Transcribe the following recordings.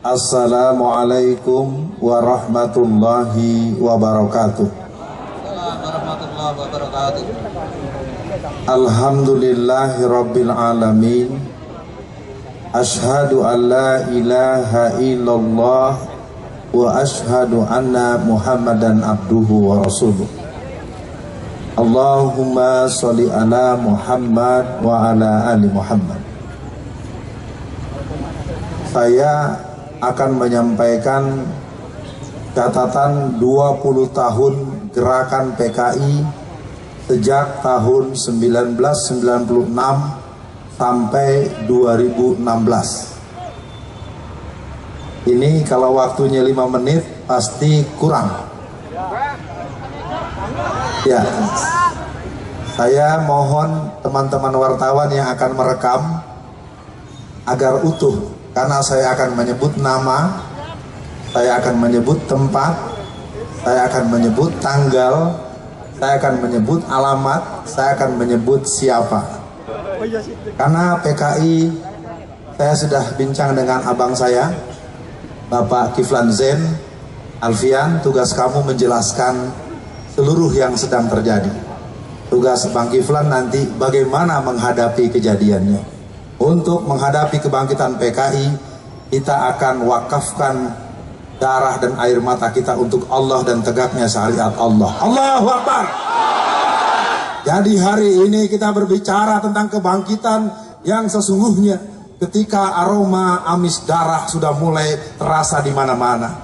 Assalamualaikum warahmatullahi wabarakatuh. Warahmatullahi wabarakatuh. Alhamdulillahi rabbil alamin. Ashhadu an la ilaha illallah wa ashhadu anna Muhammadan abduhu wa rasuluh. Allahumma sholli ala Muhammad wa ala ali Muhammad. Saya akan menyampaikan catatan 20 tahun gerakan PKI sejak tahun 1996 sampai 2016. Ini kalau waktunya 5 menit pasti kurang. Ya, saya mohon teman-teman wartawan yang akan merekam agar utuh. Karena saya akan menyebut nama, saya akan menyebut tempat, saya akan menyebut tanggal, saya akan menyebut alamat, saya akan menyebut siapa. Karena PKI, saya sudah bincang dengan abang saya, Bapak Kiflan Zain, Alfian, tugas kamu menjelaskan seluruh yang sedang terjadi. Tugas Bang Kiflan nanti bagaimana menghadapi kejadiannya. Untuk menghadapi kebangkitan PKI, kita akan wakafkan darah dan air mata kita untuk Allah dan tegaknya syariat Allah. Allahu Akbar. Jadi hari ini kita berbicara tentang kebangkitan yang sesungguhnya ketika aroma amis darah sudah mulai terasa di mana-mana.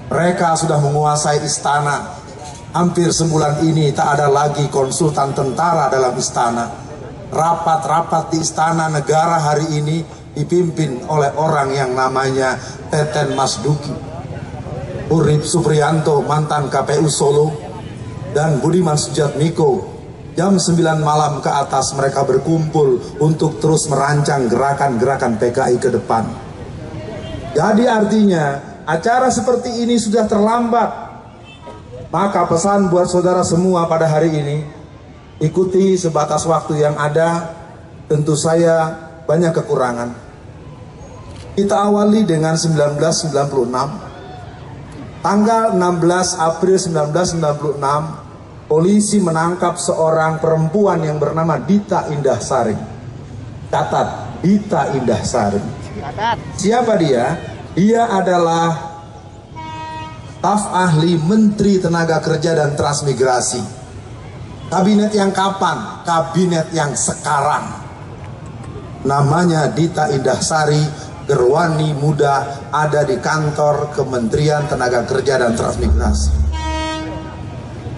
Mereka sudah menguasai istana. Hampir sebulan ini tak ada lagi konsultan tentara dalam istana. Rapat-rapat di istana negara hari ini dipimpin oleh orang yang namanya Teten Masduki, Urip Supriyanto mantan KPU Solo, dan Budiman Sujatmiko. Jam 9 malam ke atas mereka berkumpul untuk terus merancang gerakan-gerakan PKI ke depan. Jadi artinya acara seperti ini sudah terlambat. Maka pesan buat saudara semua pada hari ini, ikuti sebatas waktu yang ada. Tentu saya banyak kekurangan. Kita awali dengan 1996. Tanggal 16 April 1996, polisi menangkap seorang perempuan yang bernama Dita Indahsari. Catat, Dita Indahsari. Siapa dia? Dia adalah staf ahli Menteri Tenaga Kerja dan Transmigrasi. Kabinet yang kapan? Kabinet yang sekarang. Namanya Dita Indahsari, gerwani muda, ada di kantor Kementerian Tenaga Kerja dan Transmigrasi.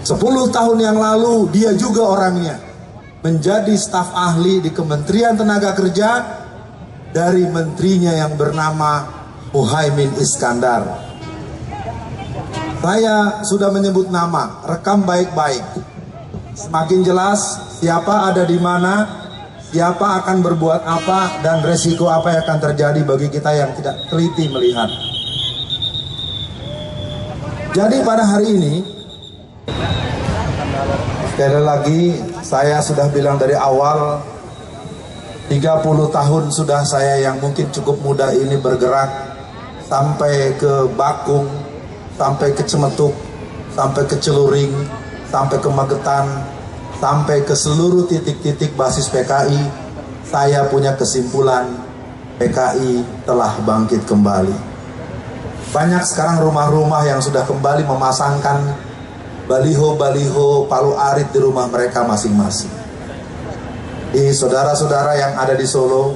10 tahun yang lalu dia juga orangnya menjadi staf ahli di Kementerian Tenaga Kerja dari menterinya yang bernama Muhaimin Iskandar. Saya sudah menyebut nama, rekam baik-baik. Semakin jelas siapa ada di mana, siapa akan berbuat apa, dan resiko apa yang akan terjadi bagi kita yang tidak teliti melihat. Jadi pada hari ini, sekali lagi saya sudah bilang dari awal, 30 tahun sudah saya yang mungkin cukup muda ini bergerak sampai ke Bakung, sampai ke Cemetuk, sampai ke Celuring, sampai ke Magetan, sampai ke seluruh titik-titik basis PKI. Saya punya kesimpulan, PKI telah bangkit kembali. Banyak sekarang rumah-rumah yang sudah kembali memasangkan baliho-baliho Palu Arit di rumah mereka masing-masing. Di saudara-saudara yang ada di Solo,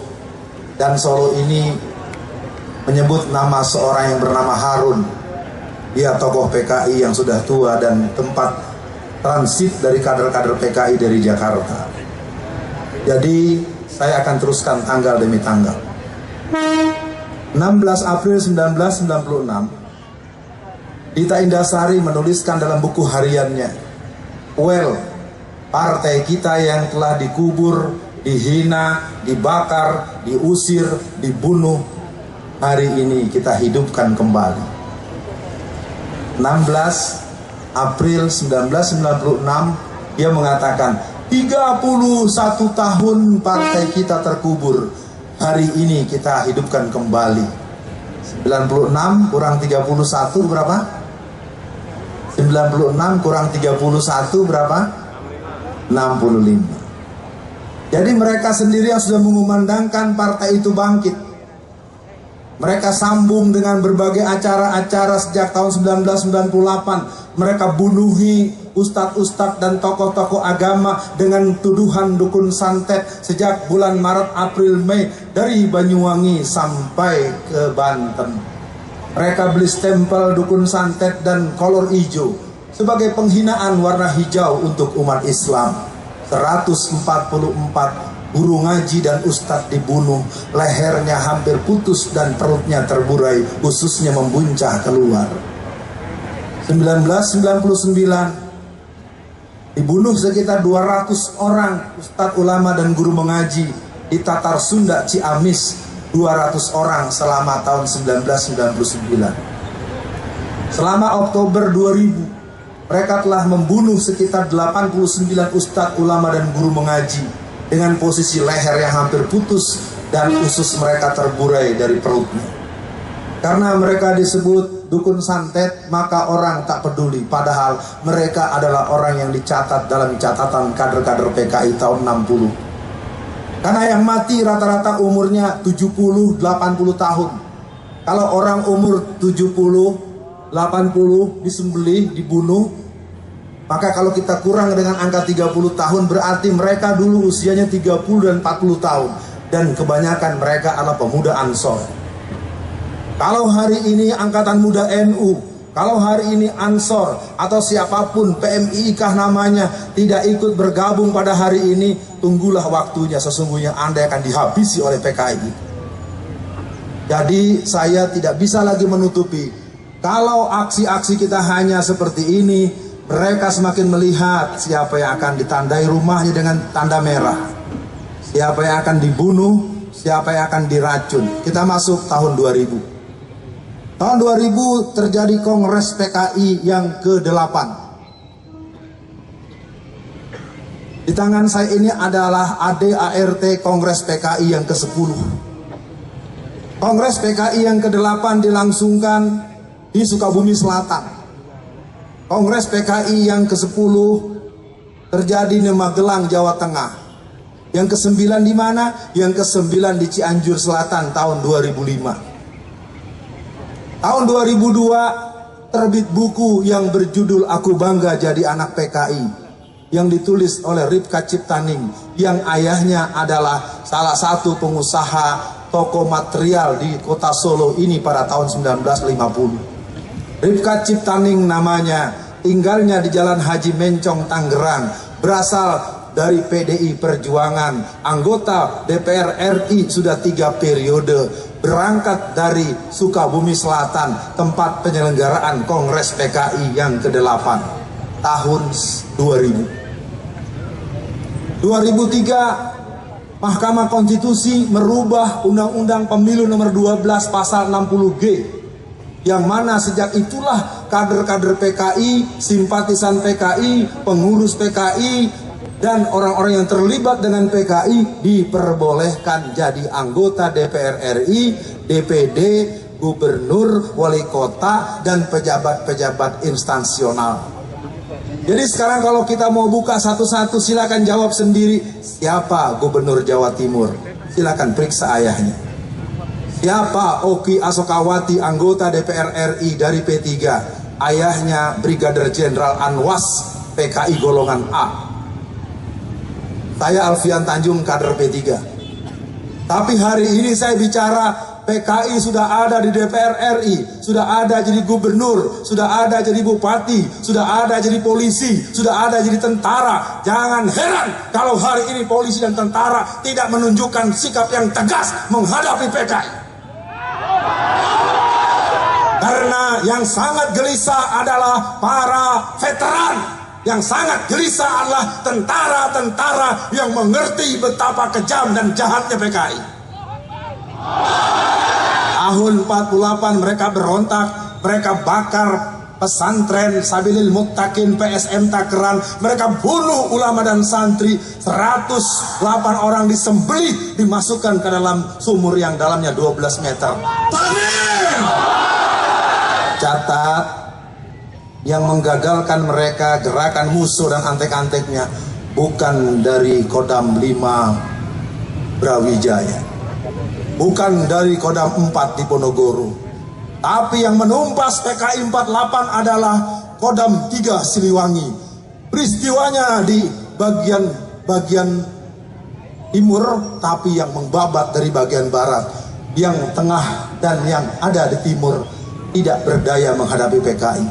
dan Solo ini menyebut nama seorang yang bernama Harun. Dia tokoh PKI yang sudah tua dan tempat transit dari kader-kader PKI dari Jakarta. Jadi saya akan teruskan tanggal demi tanggal. 16 April 1996, Dita Indahsari menuliskan dalam buku hariannya, "Well, partai kita yang telah dikubur, dihina, dibakar, diusir, dibunuh, hari ini kita hidupkan kembali." 16 April 1996 dia mengatakan 31 tahun partai kita terkubur, hari ini kita hidupkan kembali. 96 kurang 31 berapa? 96 kurang 31 berapa? 65. Jadi mereka sendiri yang sudah mengumandangkan partai itu bangkit. Mereka sambung dengan berbagai acara-acara sejak tahun 1998. Mereka bunuhi ustadz-ustadz dan tokoh-tokoh agama dengan tuduhan dukun santet sejak bulan Maret, April, Mei, dari Banyuwangi sampai ke Banten. Mereka beli stempel dukun santet dan kolor hijau sebagai penghinaan warna hijau untuk umat Islam. 144 guru ngaji dan ustadz dibunuh, lehernya hampir putus dan perutnya terburai, ususnya membuncah keluar. 1999 dibunuh sekitar 200 orang ustadz ulama dan guru mengaji di Tatar Sunda Ciamis, 200 orang selama tahun 1999. Selama Oktober 2000 mereka telah membunuh sekitar 89 ustadz ulama dan guru mengaji dengan posisi leher yang hampir putus dan usus mereka terburai dari perutnya. Karena mereka disebut dukun santet, maka orang tak peduli. Padahal mereka adalah orang yang dicatat dalam catatan kader-kader PKI tahun 60. Karena yang mati rata-rata umurnya 70-80 tahun. Kalau orang umur 70-80 disembelih, dibunuh, maka kalau kita kurang dengan angka 30 tahun, berarti mereka dulu usianya 30 dan 40 tahun. Dan kebanyakan mereka adalah pemuda Ansor. Kalau hari ini Angkatan Muda NU, kalau hari ini Ansor atau siapapun PMI kah namanya tidak ikut bergabung pada hari ini, tunggulah waktunya, sesungguhnya Anda akan dihabisi oleh PKI. Jadi saya tidak bisa lagi menutupi, kalau aksi-aksi kita hanya seperti ini, mereka semakin melihat siapa yang akan ditandai rumahnya dengan tanda merah, siapa yang akan dibunuh, siapa yang akan diracun. Kita masuk tahun 2000. Tahun 2000 terjadi Kongres PKI yang ke-8. Di tangan saya ini adalah ADART Kongres PKI yang ke-10. Kongres PKI yang ke-8 dilangsungkan di Sukabumi Selatan. Kongres PKI yang ke-10 terjadi di Magelang, Jawa Tengah. Yang ke-9 di mana? Yang ke-9 di Cianjur Selatan tahun 2005. Tahun 2002 terbit buku yang berjudul Aku Bangga Jadi Anak PKI, yang ditulis oleh Ripka Ciptaning, yang ayahnya adalah salah satu pengusaha toko material di kota Solo ini pada tahun 1950. Ripka Ciptaning namanya, tinggalnya di Jalan Haji Mencong, Tangerang, berasal dari PDI Perjuangan, anggota DPR RI sudah 3 periode, berangkat dari Sukabumi Selatan, tempat penyelenggaraan Kongres PKI yang ke-8 tahun 2000. 2003 Mahkamah Konstitusi merubah Undang-Undang Pemilu nomor 12 pasal 60G, yang mana sejak itulah kader-kader PKI, simpatisan PKI, pengurus PKI, dan orang-orang yang terlibat dengan PKI diperbolehkan jadi anggota DPR RI, DPD, gubernur, wali kota, dan pejabat-pejabat instansional. Jadi sekarang kalau kita mau buka satu-satu, silakan jawab sendiri, siapa gubernur Jawa Timur? Silakan periksa ayahnya. Siapa Oki Asokawati, anggota DPR RI dari P3? Ayahnya Brigadir Jenderal Anwas, PKI golongan A. Saya Alfian Tanjung, kader P3. Tapi hari ini saya bicara PKI sudah ada di DPR RI, sudah ada jadi gubernur, sudah ada jadi bupati, sudah ada jadi polisi, sudah ada jadi tentara. Jangan heran kalau hari ini polisi dan tentara tidak menunjukkan sikap yang tegas menghadapi PKI. Karena yang sangat gelisah adalah para veteran, yang sangat gelisah adalah tentara-tentara yang mengerti betapa kejam dan jahatnya PKI. Tahun 48 mereka berontak, mereka bakar pesantren Sabilil Muttaqin PSM Takeran. Mereka bunuh ulama dan santri, 108 orang disembelih, dimasukkan ke dalam sumur yang dalamnya 12 meter. Catat, yang menggagalkan mereka gerakan musuh dan antek-anteknya bukan dari Kodam 5 Brawijaya, bukan dari Kodam 4 di Ponorogo, tapi yang menumpas PKI 48 adalah Kodam 3 Siliwangi. Peristiwanya di bagian timur, tapi yang membabat dari bagian barat. Yang tengah dan yang ada di timur tidak berdaya menghadapi PKI.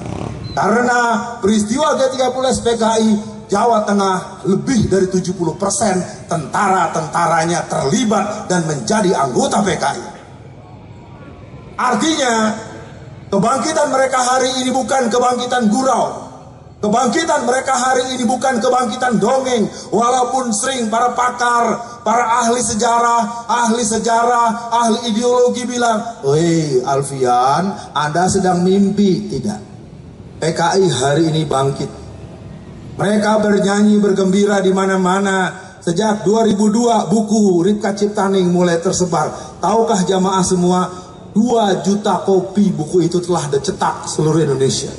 Karena peristiwa G30S PKI, Jawa Tengah lebih dari 70% tentara-tentaranya terlibat dan menjadi anggota PKI. Artinya, kebangkitan mereka hari ini bukan kebangkitan gurau. Kebangkitan mereka hari ini bukan kebangkitan dongeng. Walaupun sering para pakar, para ahli sejarah, ahli ideologi bilang, "Woi Alfian, Anda sedang mimpi." Tidak. PKI hari ini bangkit. Mereka bernyanyi, bergembira di mana-mana. Sejak 2002 buku Ripka Ciptaning mulai tersebar. Tahukah jamaah semua, 2 juta kopi buku itu telah dicetak seluruh Indonesia.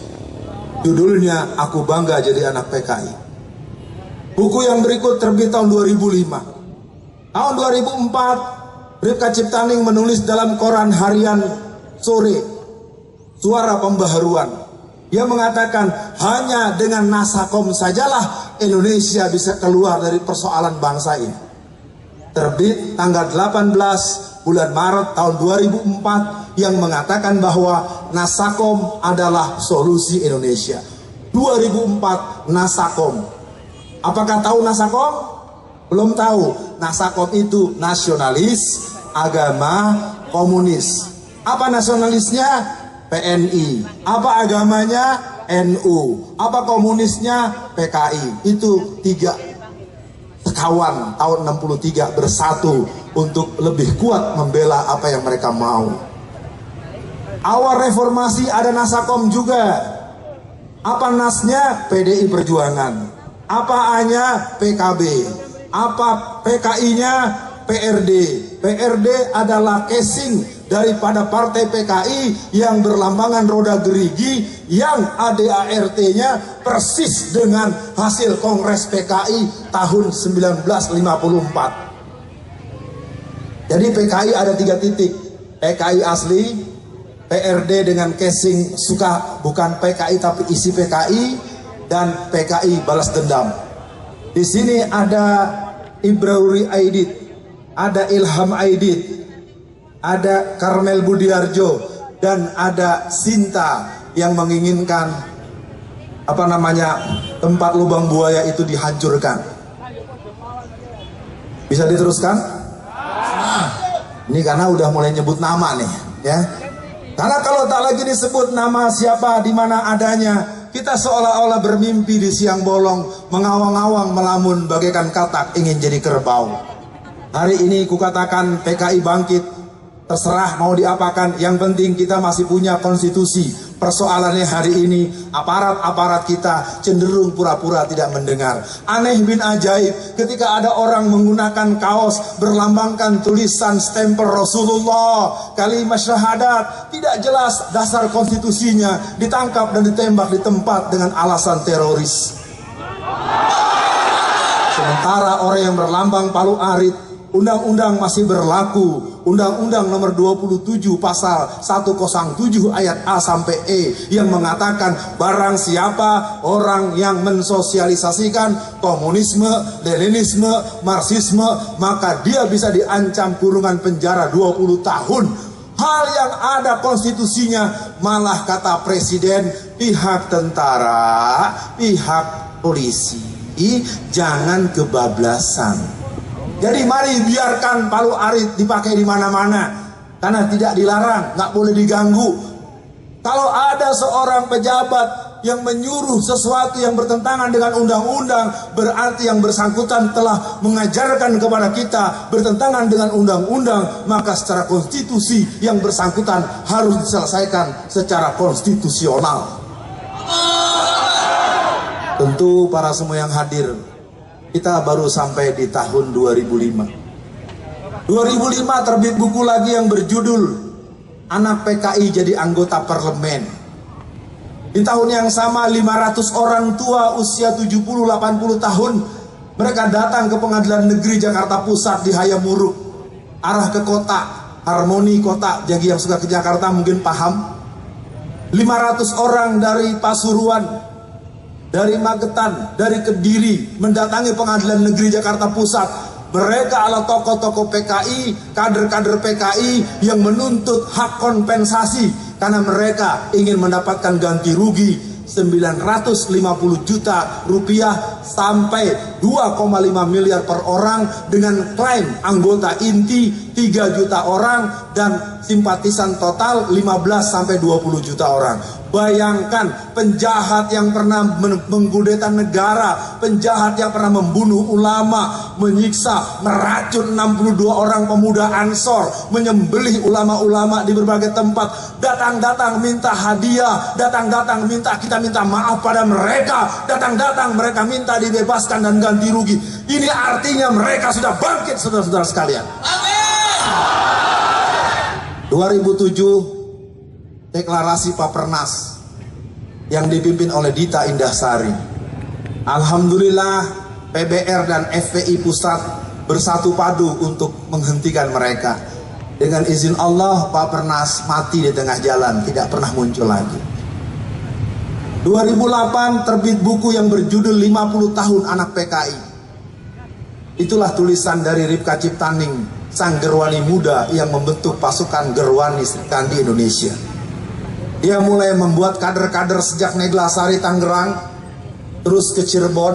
Judulnya Aku Bangga Jadi Anak PKI. Buku yang berikut terbit tahun 2005. Tahun 2004 Ripka Ciptaning menulis dalam koran harian Sore, Suara Pembaharuan. Dia mengatakan hanya dengan Nasakom sajalah Indonesia bisa keluar dari persoalan bangsa ini. Terbit tanggal 18 bulan Maret tahun 2004 yang mengatakan bahwa Nasakom adalah solusi Indonesia. 2004 Nasakom. Apakah tahu Nasakom? Belum tahu. Nasakom itu nasionalis, agama, komunis. Apa nasionalisnya? PNI. Apa agamanya? NU. Apa komunisnya? PKI. Itu 3 sekawan tahun 63 bersatu untuk lebih kuat membela apa yang mereka mau. Awal reformasi ada Nasakom juga. Apa nasnya? PDI Perjuangan. Apa A-nya? PKB. Apa PKI-nya? PRD. PRD adalah casing daripada partai PKI yang berlambangan roda gerigi, yang ADART-nya persis dengan hasil Kongres PKI tahun 1954. Jadi PKI ada 3 titik. PKI asli, PRD dengan casing suka bukan PKI tapi isi PKI, dan PKI balas dendam. Di sini ada Ibrauri Aidit, ada Ilham Aidit, ada Karmel Budiarjo, dan ada Sinta yang menginginkan tempat lubang buaya itu dihancurkan. Bisa diteruskan? Ini karena udah mulai nyebut nama nih, ya. Karena kalau tak lagi disebut nama siapa di mana adanya, kita seolah-olah bermimpi di siang bolong, mengawang-awang melamun bagaikan katak ingin jadi kerbau. Hari ini kukatakan PKI bangkit. Terserah mau diapakan, yang penting kita masih punya konstitusi. Persoalannya hari ini aparat-aparat kita cenderung pura-pura tidak mendengar. Aneh bin ajaib, ketika ada orang menggunakan kaos berlambangkan tulisan stempel Rasulullah, kalimat syahadat, tidak jelas dasar konstitusinya, ditangkap dan ditembak di tempat dengan alasan teroris. Sementara orang yang berlambang palu arit, undang-undang masih berlaku. Undang-Undang nomor 27 pasal 107 ayat A sampai E yang mengatakan barang siapa orang yang mensosialisasikan komunisme, leninisme, marxisme, maka dia bisa diancam kurungan penjara 20 tahun. Hal yang ada konstitusinya, malah kata presiden, pihak tentara, pihak polisi, jangan kebablasan. Jadi mari biarkan palu arit dipakai di mana-mana, karena tidak dilarang, nggak boleh diganggu. Kalau ada seorang pejabat yang menyuruh sesuatu yang bertentangan dengan undang-undang, berarti yang bersangkutan telah mengajarkan kepada kita bertentangan dengan undang-undang, maka secara konstitusi yang bersangkutan harus diselesaikan secara konstitusional. Tentu para semua yang hadir, kita baru sampai di tahun 2005. 2005 terbit buku lagi yang berjudul Anak PKI Jadi Anggota Parlemen. Di tahun yang sama 500 orang tua usia 70-80 tahun mereka datang ke Pengadilan Negeri Jakarta Pusat di Hayamuruk, arah ke kota, Harmoni Kota. Bagi yang suka ke Jakarta mungkin paham. 500 orang dari Pasuruan, dari Magetan, dari Kediri mendatangi Pengadilan Negeri Jakarta Pusat. Mereka adalah tokoh-tokoh PKI, kader-kader PKI yang menuntut hak kompensasi karena mereka ingin mendapatkan ganti rugi 950 juta rupiah sampai 2,5 miliar per orang dengan klaim anggota inti 3 juta orang dan simpatisan total 15 sampai 20 juta orang. Bayangkan, penjahat yang pernah mengkudeta negara, penjahat yang pernah membunuh ulama, menyiksa, meracun 62 orang pemuda Ansor, menyembelih ulama-ulama di berbagai tempat, datang-datang minta hadiah, datang-datang kita minta maaf pada mereka, datang-datang mereka minta dibebaskan dan ganti rugi. Ini artinya mereka sudah bangkit, saudara-saudara sekalian. Amin. 2007 deklarasi Papernas yang dipimpin oleh Dita Indahsari. Alhamdulillah PBR dan FPI Pusat bersatu padu untuk menghentikan mereka. Dengan izin Allah Papernas mati di tengah jalan, tidak pernah muncul lagi. 2008 terbit buku yang berjudul 50 tahun Anak PKI. Itulah tulisan dari Ripka Ciptaning, sang gerwani muda yang membentuk pasukan gerwani Sri Kandi Indonesia. Dia mulai membuat kader-kader sejak Neglasari Tangerang, terus ke Cirebon,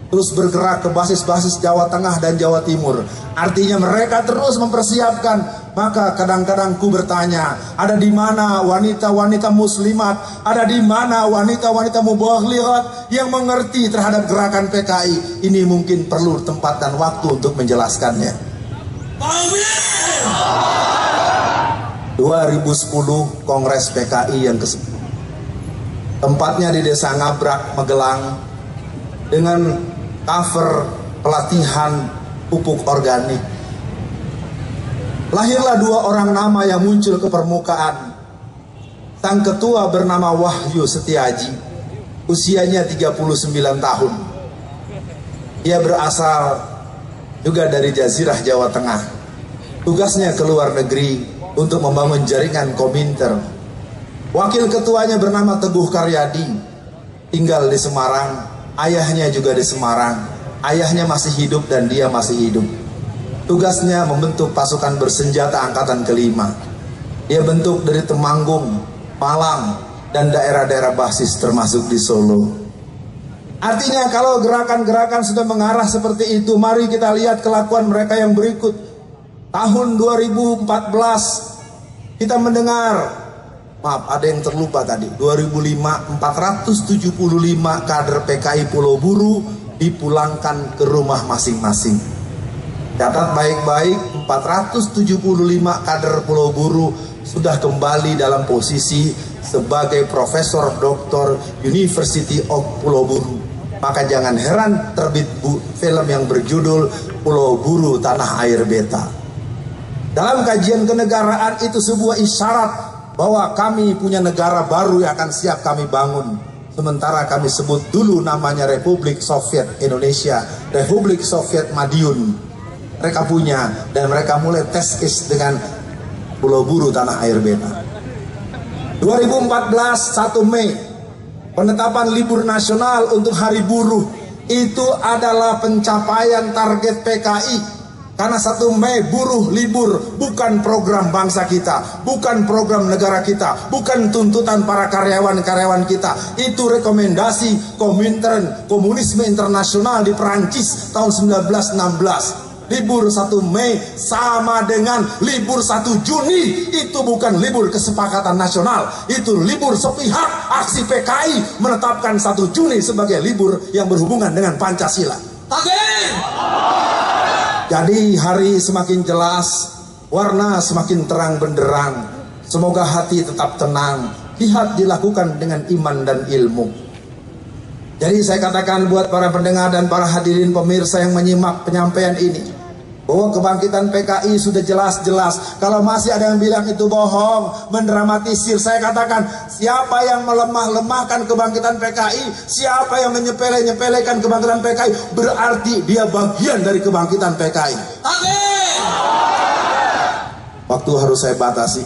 terus bergerak ke basis-basis Jawa Tengah dan Jawa Timur. Artinya mereka terus mempersiapkan. Maka kadang-kadang ku bertanya, ada di mana wanita-wanita muslimat, ada di mana wanita-wanita mubalighah yang mengerti terhadap gerakan PKI? Ini mungkin perlu tempat dan waktu untuk menjelaskannya. Amin. 2010 Kongres PKI yang ke-10. Tempatnya di Desa Ngabrak, Magelang, dengan cover pelatihan pupuk organik. Lahirlah dua orang nama yang muncul ke permukaan. Sang ketua bernama Wahyu Setiaji, usianya 39 tahun. Dia berasal juga dari Jazirah Jawa Tengah. Tugasnya ke luar negeri untuk membangun jaringan Kominter. Wakil ketuanya bernama Teguh Karyadi, tinggal di Semarang, ayahnya juga di Semarang. Ayahnya masih hidup dan dia masih hidup. Tugasnya membentuk pasukan bersenjata angkatan kelima. Dia bentuk dari Temanggung, Malang, dan daerah-daerah basis termasuk di Solo. Artinya kalau gerakan-gerakan sudah mengarah seperti itu, mari kita lihat kelakuan mereka yang berikut. Tahun 2014 kita mendengar, maaf ada yang terlupa tadi, 2005 475 kader PKI Pulau Buru dipulangkan ke rumah masing-masing. Catat baik-baik, 475 kader Pulau Buru sudah kembali dalam posisi sebagai Profesor Doktor University of Pulau Buru. Maka jangan heran terbit film yang berjudul Pulau Buru Tanah Air Beta. Dalam kajian kenegaraan itu sebuah isyarat bahwa kami punya negara baru yang akan siap kami bangun. Sementara kami sebut dulu namanya Republik Soviet Indonesia, Republik Soviet Madiun. Mereka punya dan mereka mulai tes dengan Pulau Buru Tanah Air Beta. 2014 1 Mei penetapan libur nasional untuk hari buruh itu adalah pencapaian target PKI. Karena 1 Mei buruh libur bukan program bangsa kita, bukan program negara kita, bukan tuntutan para karyawan-karyawan kita. Itu rekomendasi Komintern, Komunisme Internasional di Perancis tahun 1916. Libur 1 Mei sama dengan libur 1 Juni. Itu bukan libur kesepakatan nasional, itu libur sepihak. Aksi PKI menetapkan 1 Juni sebagai libur yang berhubungan dengan Pancasila. Takbir! Jadi hari semakin jelas, warna semakin terang benderang. Semoga hati tetap tenang, jihad dilakukan dengan iman dan ilmu. Jadi saya katakan buat para pendengar dan para hadirin pemirsa yang menyimak penyampaian ini, bahwa kebangkitan PKI sudah jelas-jelas. Kalau masih ada yang bilang itu bohong, mendramatisir, saya katakan siapa yang melemah-lemahkan kebangkitan PKI, siapa yang menyepele-nyepelekan kebangkitan PKI, berarti dia bagian dari kebangkitan PKI. Amin. Waktu harus saya batasi.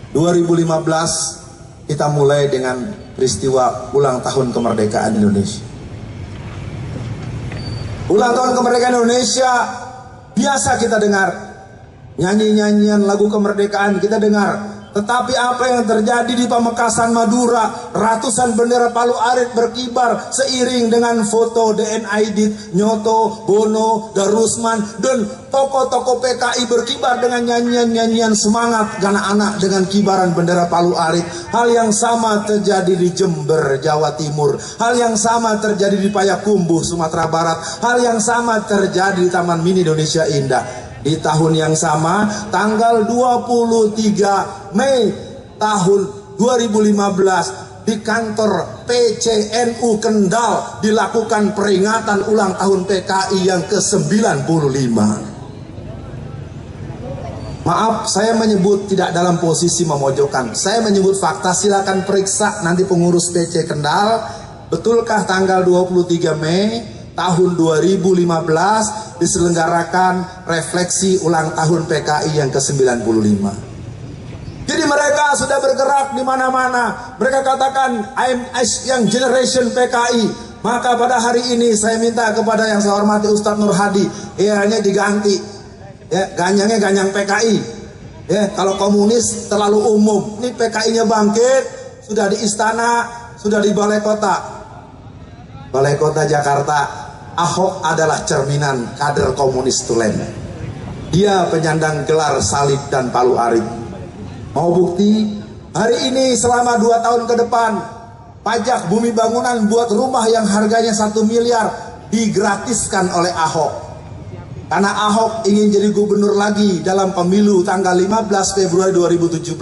2015 kita mulai dengan peristiwa ulang tahun kemerdekaan Indonesia. Ulang tahun kemerdekaan Indonesia biasa kita dengar, nyanyi-nyanyian lagu kemerdekaan kita dengar. Tetapi apa yang terjadi di Pamekasan Madura, ratusan bendera Palu Arit berkibar seiring dengan foto DN Aidit, Nyoto, Bono, Darusman, dan tokoh-tokoh PKI berkibar dengan nyanyian-nyanyian semangat anak-anak dengan kibaran bendera Palu Arit. Hal yang sama terjadi di Jember, Jawa Timur. Hal yang sama terjadi di Payakumbuh, Sumatera Barat. Hal yang sama terjadi di Taman Mini Indonesia Indah. Di tahun yang sama, tanggal 23 Mei tahun 2015, di kantor PCNU Kendal dilakukan peringatan ulang tahun PKI yang ke-95. Maaf, saya menyebut tidak dalam posisi memojokkan. Saya menyebut fakta, silakan periksa nanti pengurus PC Kendal. Betulkah tanggal 23 Mei tahun 2015 diselenggarakan refleksi ulang tahun PKI yang ke-95. Jadi mereka sudah bergerak di mana-mana. Mereka katakan I'm Young Generation PKI. Maka pada hari ini saya minta kepada yang saya hormati Ustadz Nur Hadi, hanya diganti. Ya, ganyangnya ganyang PKI. Ya, kalau komunis terlalu umum. Ini PKI-nya bangkit, sudah di istana, sudah di balai kota. Balai kota Jakarta. Ahok adalah cerminan kader komunis tulen. Dia penyandang gelar salib dan Palu Arit. Mau bukti? Hari ini selama 2 tahun ke depan, pajak bumi bangunan buat rumah yang harganya 1 miliar digratiskan oleh Ahok. Karena Ahok ingin jadi gubernur lagi dalam pemilu tanggal 15 Februari 2017.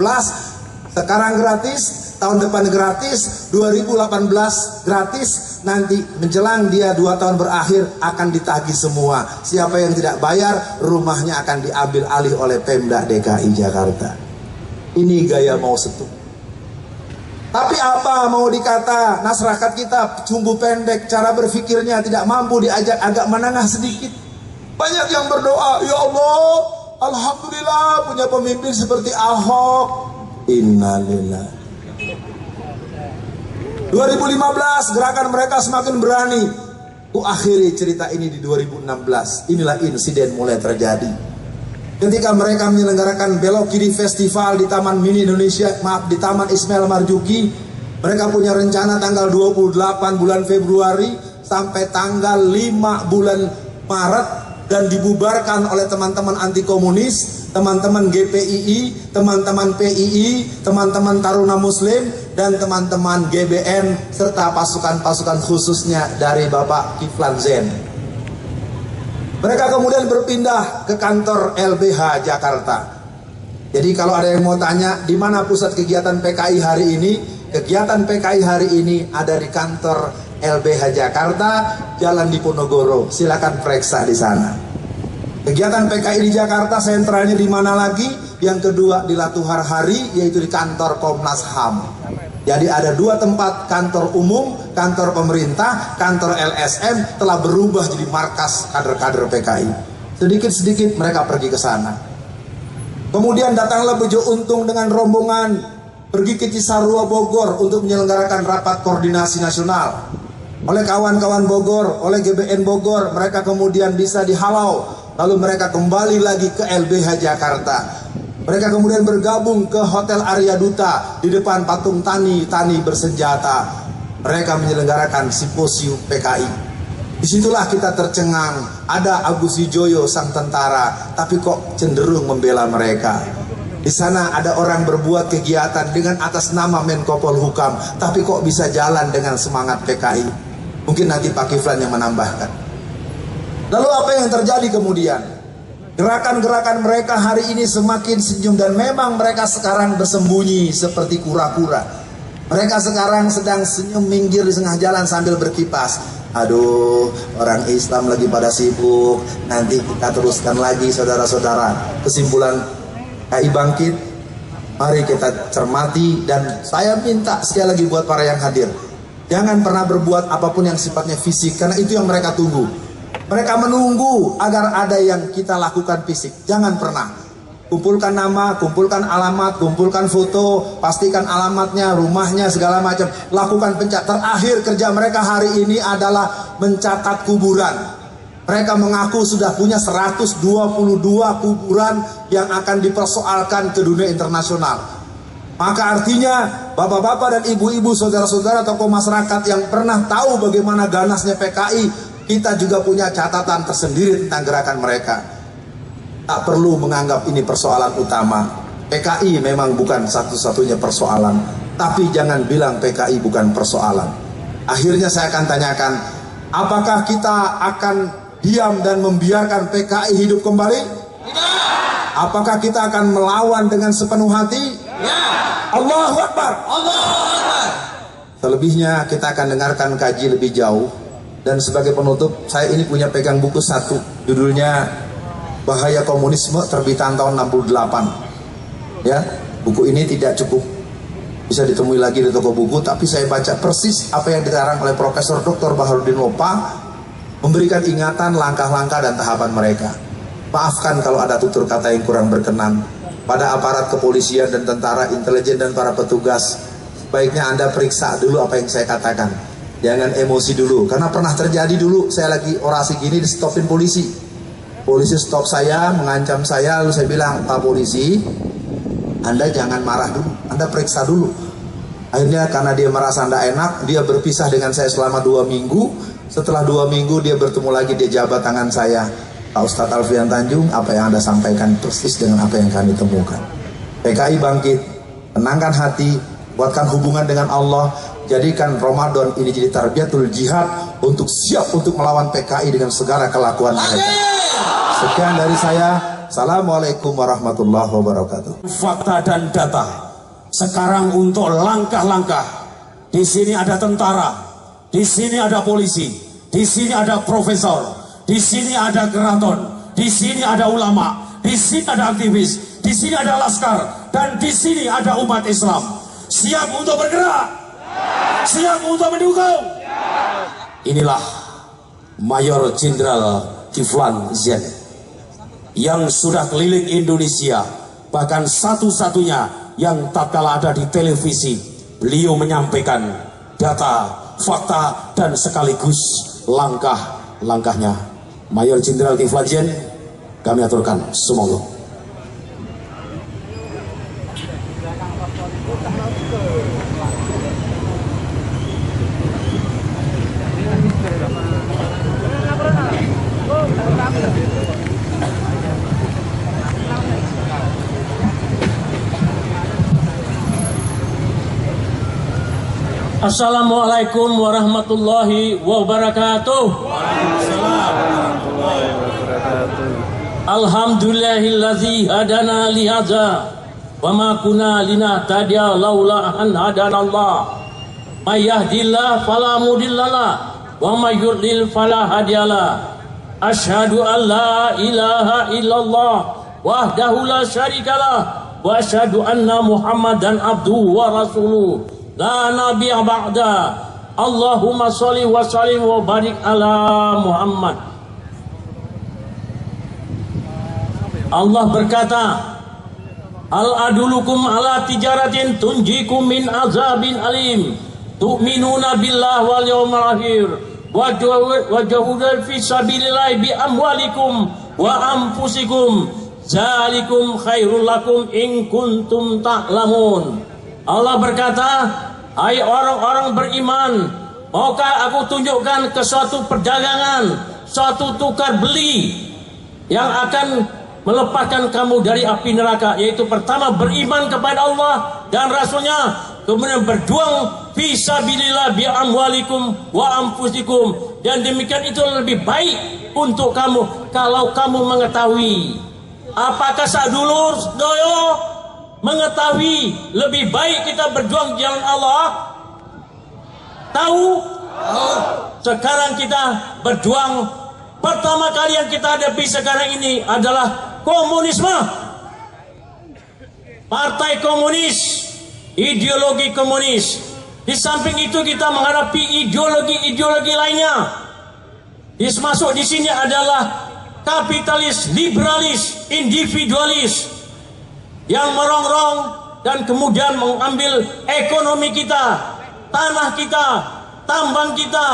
Sekarang gratis, tahun depan gratis, 2018 gratis, nanti menjelang dia 2 tahun berakhir akan ditagih semua. Siapa yang tidak bayar, rumahnya akan diambil alih oleh Pemda DKI Jakarta. Ini gaya Mao Zedong. Tapi apa mau dikata, masyarakat kita sumbu pendek, cara berpikirnya tidak mampu diajak agak menengah sedikit. Banyak yang berdoa, ya Allah, alhamdulillah punya pemimpin seperti Ahok. Innalillahi. 2015 gerakan mereka semakin berani. Akhiri cerita ini di 2016. Inilah insiden mulai terjadi. Ketika mereka menyelenggarakan Belok Kiri Festival di Taman Mini Indonesia, di Taman Ismail Marzuki, mereka punya rencana tanggal 28 bulan Februari sampai tanggal 5 bulan Maret, dan dibubarkan oleh teman-teman anti komunis, teman-teman GPII, teman-teman PII, teman-teman Taruna Muslim, dan teman-teman GBN, serta pasukan-pasukan khususnya dari Bapak Kiflan Zen. Mereka kemudian berpindah ke kantor LBH Jakarta. Jadi kalau ada yang mau tanya di mana pusat kegiatan PKI hari ini, kegiatan PKI hari ini ada di kantor LBH Jakarta, Jalan Diponegoro. Silakan periksa di sana. Kegiatan PKI di Jakarta sentralnya di mana lagi? Yang kedua di Latuhar Hari, yaitu di kantor Komnas HAM. Jadi ada 2 tempat kantor umum, kantor pemerintah, kantor LSM telah berubah jadi markas kader-kader PKI. Sedikit-sedikit mereka pergi ke sana. Kemudian datanglah Bejo Untung dengan rombongan pergi ke Cisarua Bogor untuk menyelenggarakan rapat koordinasi nasional. Oleh kawan-kawan Bogor, oleh GBN Bogor, mereka kemudian bisa dihalau. Lalu mereka kembali lagi ke LBH Jakarta. Mereka kemudian bergabung ke Hotel Arya Duta di depan patung Tani bersenjata. Mereka menyelenggarakan simposium PKI. Disitulah kita tercengang. Ada Agus Wijoyo sang tentara, tapi kok cenderung membela mereka. Di sana ada orang berbuat kegiatan dengan atas nama Menko Polhukam, tapi kok bisa jalan dengan semangat PKI. Mungkin nanti Pak Kiflan yang menambahkan. Lalu apa yang terjadi kemudian? Gerakan-gerakan mereka hari ini semakin senyum, dan memang mereka sekarang bersembunyi seperti kura-kura. Mereka sekarang sedang senyum minggir di tengah jalan sambil berkipas. Aduh, orang Islam lagi pada sibuk. Nanti kita teruskan lagi saudara-saudara. Kesimpulan KI Bangkit, mari kita cermati. Dan saya minta sekali lagi buat para yang hadir, jangan pernah berbuat apapun yang sifatnya fisik, karena itu yang mereka tunggu. Mereka menunggu agar ada yang kita lakukan fisik. Jangan pernah. Kumpulkan nama, kumpulkan alamat, kumpulkan foto, pastikan alamatnya, rumahnya, segala macam. Lakukan pencatat. Terakhir kerja mereka hari ini adalah mencatat kuburan. Mereka mengaku sudah punya 122 kuburan yang akan dipersoalkan ke dunia internasional. Maka artinya bapak-bapak dan ibu-ibu, saudara-saudara, tokoh masyarakat yang pernah tahu bagaimana ganasnya PKI, kita juga punya catatan tersendiri tentang gerakan mereka. Tak perlu menganggap ini persoalan utama. PKI memang bukan satu-satunya persoalan, tapi jangan bilang PKI bukan persoalan. Akhirnya saya akan tanyakan, apakah kita akan diam dan membiarkan PKI hidup kembali? Tidak. Apakah kita akan melawan dengan sepenuh hati? Ya. Allahu Akbar. Allahu Akbar. Selebihnya kita akan dengarkan kaji lebih jauh. Dan sebagai penutup, saya ini punya pegang buku satu, judulnya Bahaya Komunisme, terbitan tahun 68. Ya, buku ini tidak cukup bisa ditemui lagi di toko buku, tapi saya baca persis apa yang dikarang oleh Profesor Dr. Baharudin Lopa, memberikan ingatan langkah-langkah dan tahapan mereka. Maafkan kalau ada tutur kata yang kurang berkenan pada aparat kepolisian dan tentara, intelijen dan para petugas. Baiknya Anda periksa dulu apa yang saya katakan. Jangan emosi dulu, karena pernah terjadi dulu saya lagi orasi gini di stopin polisi. Polisi stop saya, mengancam saya, lalu saya bilang, Pak Polisi, Anda jangan marah dulu, Anda periksa dulu. Akhirnya karena dia merasa tidak enak, dia berpisah dengan saya selama 2 minggu. Setelah 2 minggu dia bertemu lagi, dia jabat tangan saya. Pak Ustadz Alfian Tanjung, apa yang Anda sampaikan persis dengan apa yang kami temukan. PKI Bangkit, tenangkan hati, buatkan hubungan dengan Allah, jadikan Ramadan ini jadi tarbiyatul jihad untuk siap untuk melawan PKI dengan segala kelakuan mereka. Sekian dari saya. Assalamualaikum warahmatullahi wabarakatuh. Fakta dan data. Sekarang untuk langkah-langkah. Di sini ada tentara, di sini ada polisi, di sini ada profesor, di sini ada keraton, di sini ada ulama, di sini ada aktivis, di sini ada laskar, dan di sini ada umat Islam. Siap untuk bergerak? Siap untuk mendukung? Inilah Mayor Jenderal Kiflan Zen yang sudah keliling Indonesia, bahkan satu-satunya yang tatkala ada di televisi, beliau menyampaikan data, fakta, dan sekaligus langkah-langkahnya. Mayor Jenderal Kiflan Zen, kami aturkan semoga. Assalamualaikum warahmatullahi wabarakatuh. Alhamdulillahillazi hadana lihadza wa ma kunna linahtadiya laula an hadanallah. May yahdihillahu fala mudhillalah wa may yudlil fala hadiyalah. Asyhadu an la ilaha illallah wahdahu la syarikalah wa asyhadu anna Muhammadan abduhu wa rasuluh. La nabiya ba'da. Allahumma sholli wa sallim wa barik ala Muhammad. Allah berkata, Al adulukum ala tijaratin tunjikum min azabin alim. Tu'minuna billah wal yawmil akhir wa jahudun fi sabilillah bi amwalikum wa anfusikum. Zalikum khairul lakum in kuntum ta'lamun. Allah berkata, hai orang-orang beriman, maukah aku tunjukkan ke suatu perdagangan, suatu tukar beli yang akan melepaskan kamu dari api neraka, yaitu pertama beriman kepada Allah dan Rasulnya, kemudian berjuang fisabilillah bi amwalikum wa anfusikum, dan demikian itu lebih baik untuk kamu kalau kamu mengetahui. Apakah sadulur doyo mengetahui lebih baik kita berjuang di jalan Allah? Tahu? Sekarang kita berjuang, pertama kali yang kita hadapi sekarang ini adalah komunisme. Partai komunis, ideologi komunis. Di samping itu kita menghadapi ideologi-ideologi lainnya. Masuk di sini adalah kapitalis, liberalis, individualis yang merongrong dan kemudian mengambil ekonomi kita, tanah kita, tambang kita,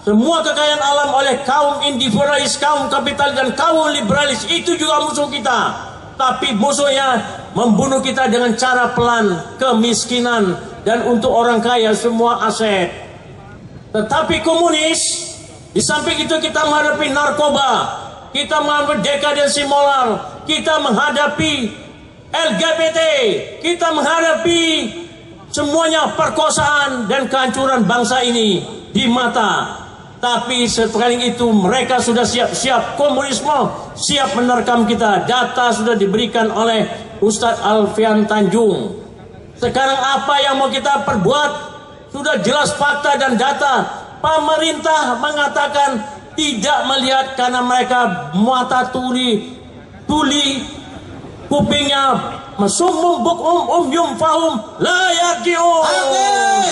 semua kekayaan alam oleh kaum individualis, kaum kapitalis dan kaum liberalis. Itu juga musuh kita. Tapi musuhnya membunuh kita dengan cara pelan, kemiskinan, dan untuk orang kaya semua aset. Tetapi komunis, di samping itu kita menghadapi narkoba, kita menghadapi dekadensi moral, kita menghadapi LGBT, kita menghadapi semuanya perkosaan dan kehancuran bangsa ini di mata. Tapi sekali itu mereka sudah siap-siap, komunisme siap menerkam kita. Data sudah diberikan oleh Ustadz Alfian Tanjung. Sekarang apa yang mau kita perbuat? Sudah jelas fakta dan data. Pemerintah mengatakan tidak melihat karena mereka mata tuli kupingnya mesum buk yum fahum la yarji'un.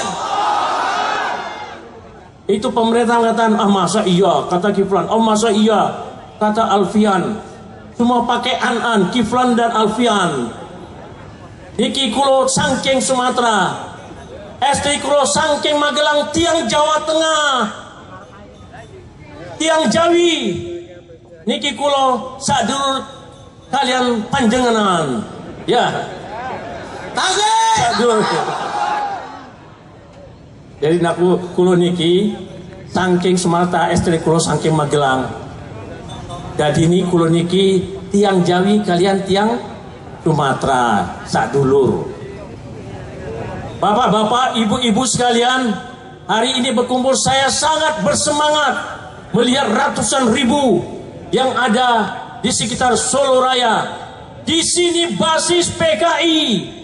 Itu pemerintah mengatakan, masa iya, kata Kiflan, masa iya, kata Alfian. Semua pakai an, Kiflan dan Alfian. Iki kulo sangking Sumatera, SD kulo sangking Magelang, tiang Jawa Tengah, tiang Jawi. Niki kulo sadulur kalian panjenengan. Ya. Sadulur. Jadi naku kulo niki saking Sumatera, istri kulo saking Magelang. Jadi ini kulo niki tiang Jawi, kalian tiang Sumatera, sadulur. Bapak-bapak, ibu-ibu sekalian, hari ini berkumpul saya sangat bersemangat melihat ratusan ribu yang ada di sekitar Solo Raya. Di sini basis PKI.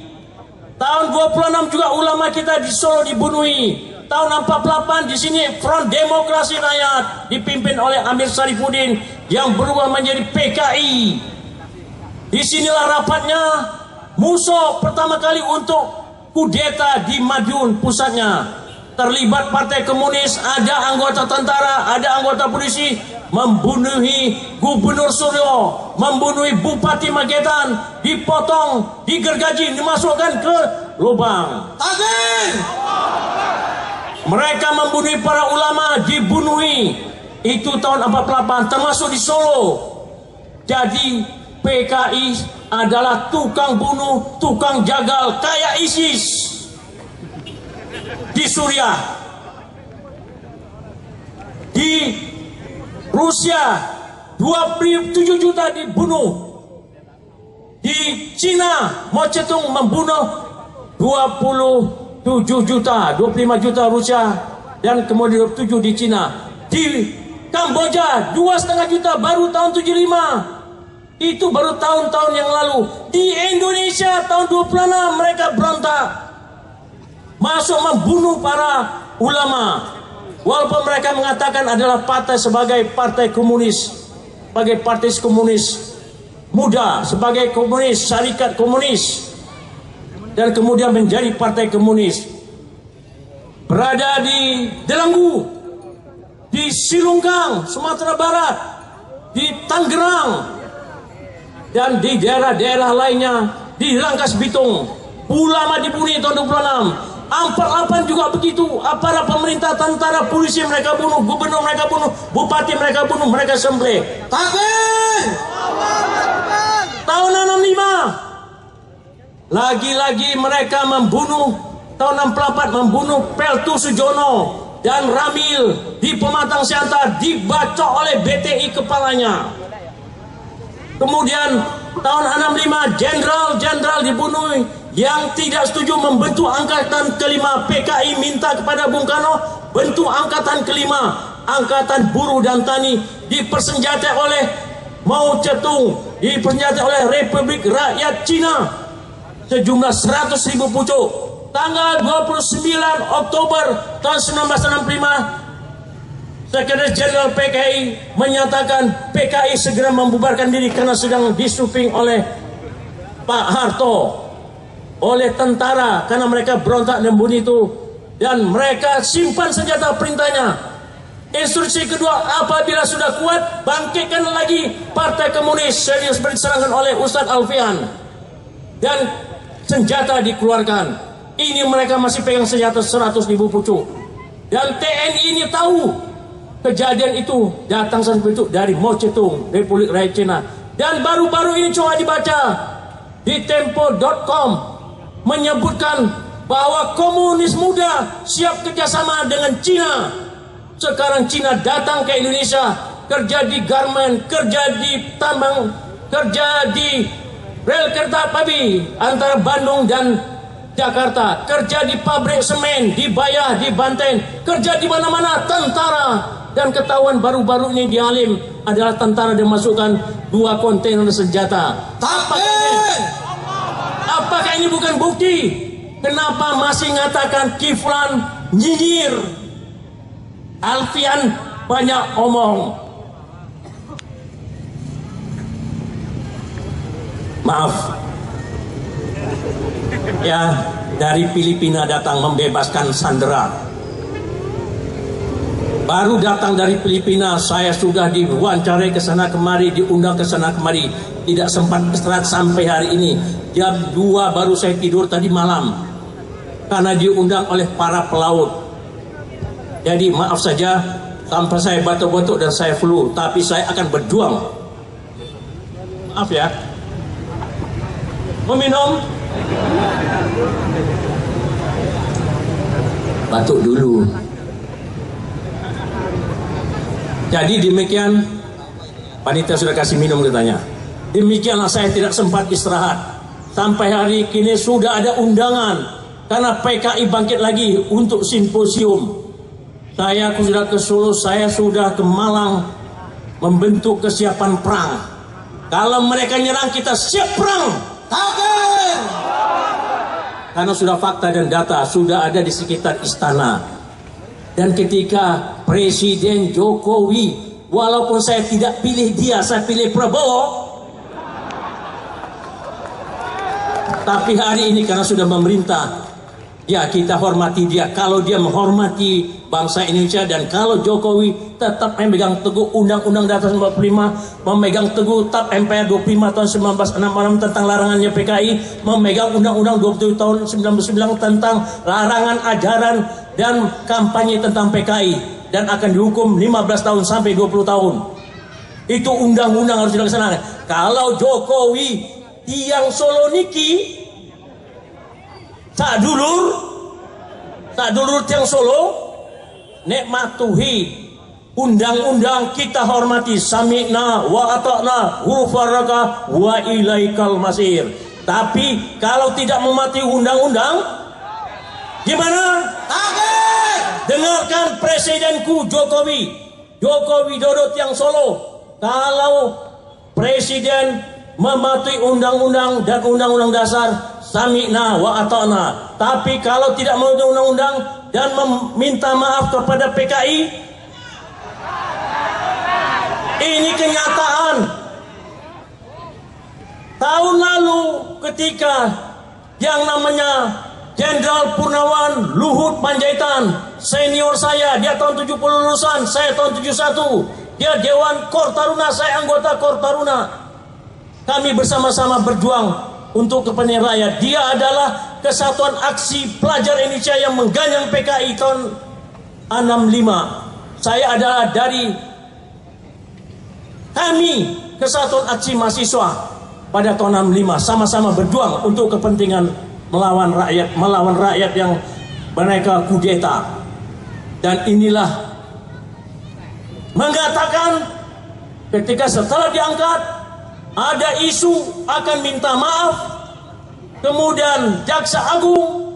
Tahun 26 juga ulama kita di Solo dibunuhi. Tahun 48 di sini Front Demokrasi Rakyat dipimpin oleh Amir Sarifuddin yang berubah menjadi PKI. Disinilah rapatnya musuh pertama kali untuk kudeta di Madiun pusatnya. Terlibat Partai Komunis, ada anggota tentara, ada anggota polisi, membunuhi Gubernur Suryo, membunuhi Bupati Magetan, dipotong, digergaji, dimasukkan ke lubang. Takbir! Mereka membunuhi para ulama, dibunuhi. Itu tahun 48, termasuk di Solo. Jadi PKI adalah tukang bunuh, tukang jagal, kayak ISIS. Di Suriah, di Rusia 27 juta dibunuh. Di Cina Mao Zedong membunuh 27 juta, 25 juta Rusia dan kemudian 27 di Cina. Di Kamboja 2,5 juta baru tahun 75. Itu baru tahun-tahun yang lalu. Di Indonesia tahun 26 mereka berontak, masuk membunuh para ulama. Walaupun mereka mengatakan adalah partai sebagai partai komunis, sebagai partai komunis muda, sebagai komunis, syarikat komunis, dan kemudian menjadi partai komunis. Berada di Delanggu, di Silungkang, Sumatera Barat, di Tangerang, dan di daerah-daerah lainnya, di Rangkas Bitung, ulama dibunuh tahun 26. 48 juga begitu. Aparat pemerintah, tentara, polisi mereka bunuh, gubernur mereka bunuh, bupati mereka bunuh, mereka sembelih. Takbir! Tahun 65 lagi-lagi mereka membunuh. Tahun 64 membunuh Peltu Sujono dan Ramil di Pematang Siantar, dibacok oleh BTI kepalanya. Kemudian tahun 65 jenderal-jenderal dibunuh yang tidak setuju membentuk angkatan kelima. PKI minta kepada Bung Karno bentuk angkatan kelima, angkatan buruh dan tani, dipersenjatai oleh Mao Zedong, dipersenjatai oleh Republik Rakyat Cina. sejumlah 100.000 pucuk. Tanggal 29 Oktober tahun 1965, Sekretaris Jenderal PKI menyatakan PKI segera membubarkan diri karena sedang disuping oleh Pak Harto, oleh tentara, karena mereka berontak dan bunuh itu, dan mereka simpan senjata. Perintahnya, instruksi kedua, apabila sudah kuat, bangkitkan lagi Partai Komunis serius diserahkan oleh Ustadz Alfian dan senjata dikeluarkan. Ini mereka masih pegang senjata 100.000 pucuk, dan TNI ini tahu kejadian itu datang seperti itu dari Mao Zedong, Republik Rakyat Cina. Dan baru-baru ini coba dibaca di tempo.com menyebutkan bahwa komunis muda siap kerjasama dengan Cina. Sekarang Cina datang ke Indonesia, kerja di garmen, kerja di tambang, kerja di rel kereta api antara Bandung dan Jakarta, kerja di pabrik semen, di Bayah, di Banten, kerja di mana-mana, tentara. Dan ketahuan baru-baru ini di Halim adalah tentara dimasukkan 2 kontainer senjata. Apakah ini bukan bukti? Kenapa masih ngatakan Kiflan nyinyir, Alfian banyak omong? Maaf ya, dari Filipina datang membebaskan sandera. Baru datang dari Filipina, saya sudah diwawancarai ke sana kemari, diundang ke sana kemari, tidak sempat istirahat sampai hari ini. Jam 2 baru saya tidur tadi malam karena diundang oleh para pelaut. Jadi maaf saja tanpa saya batuk-batuk dan saya flu, tapi saya akan berjuang. Maaf ya. Mau minum? Batuk dulu. Jadi demikian, panitia sudah kasih minum katanya. Demikianlah saya tidak sempat istirahat. Sampai hari kini sudah ada undangan karena PKI bangkit lagi untuk simposium. Saya sudah ke Solo, saya sudah ke Malang membentuk kesiapan perang. Kalau mereka nyerang, kita siap perang. Karena sudah fakta dan data sudah ada di sekitar istana. Dan ketika Presiden Jokowi, walaupun saya tidak pilih dia, saya pilih Prabowo, tapi hari ini karena sudah memerintah, ya kita hormati dia. Kalau dia menghormati bangsa Indonesia, dan kalau Jokowi tetap memegang teguh Undang-Undang Dasar 45, memegang teguh TAP MPR 25 tahun 1966 tentang larangannya PKI, memegang Undang-Undang 27 tahun 1999 tentang larangan ajaran dan kampanye tentang PKI, dan akan dihukum 15 tahun sampai 20 tahun. Itu undang-undang harus dilaksanakan. Kalau Jokowi tiang Solo niki tak dulur tiang Solo, nek matuhi undang-undang kita hormati, sami'na wa ata'na ghufranaka wa ilaikal masir. Tapi kalau tidak mematuhi undang-undang, gimana? Dengarkan presidenku Jokowi Dodo tiang Solo. Kalau presiden mematuhi undang-undang dan undang-undang dasar, sami'na wa ata'na. Tapi kalau tidak mematuhi undang-undang dan meminta maaf kepada PKI, ini kenyataan. Tahun lalu ketika yang namanya Jenderal Purnawan Luhut Panjaitan, senior saya, dia tahun 70 lulusan, saya tahun 71. Dia Dewan Kor Taruna, saya anggota Kor Taruna. Kami bersama-sama berjuang untuk kepentingan rakyat. Dia adalah Kesatuan Aksi Pelajar Indonesia yang mengganyang PKI tahun 65. Saya adalah dari kami Kesatuan Aksi Mahasiswa pada tahun 65. Sama-sama berjuang untuk kepentingan melawan rakyat yang mereka kudeta. Dan inilah mengatakan ketika setelah diangkat ada isu akan minta maaf, kemudian Jaksa Agung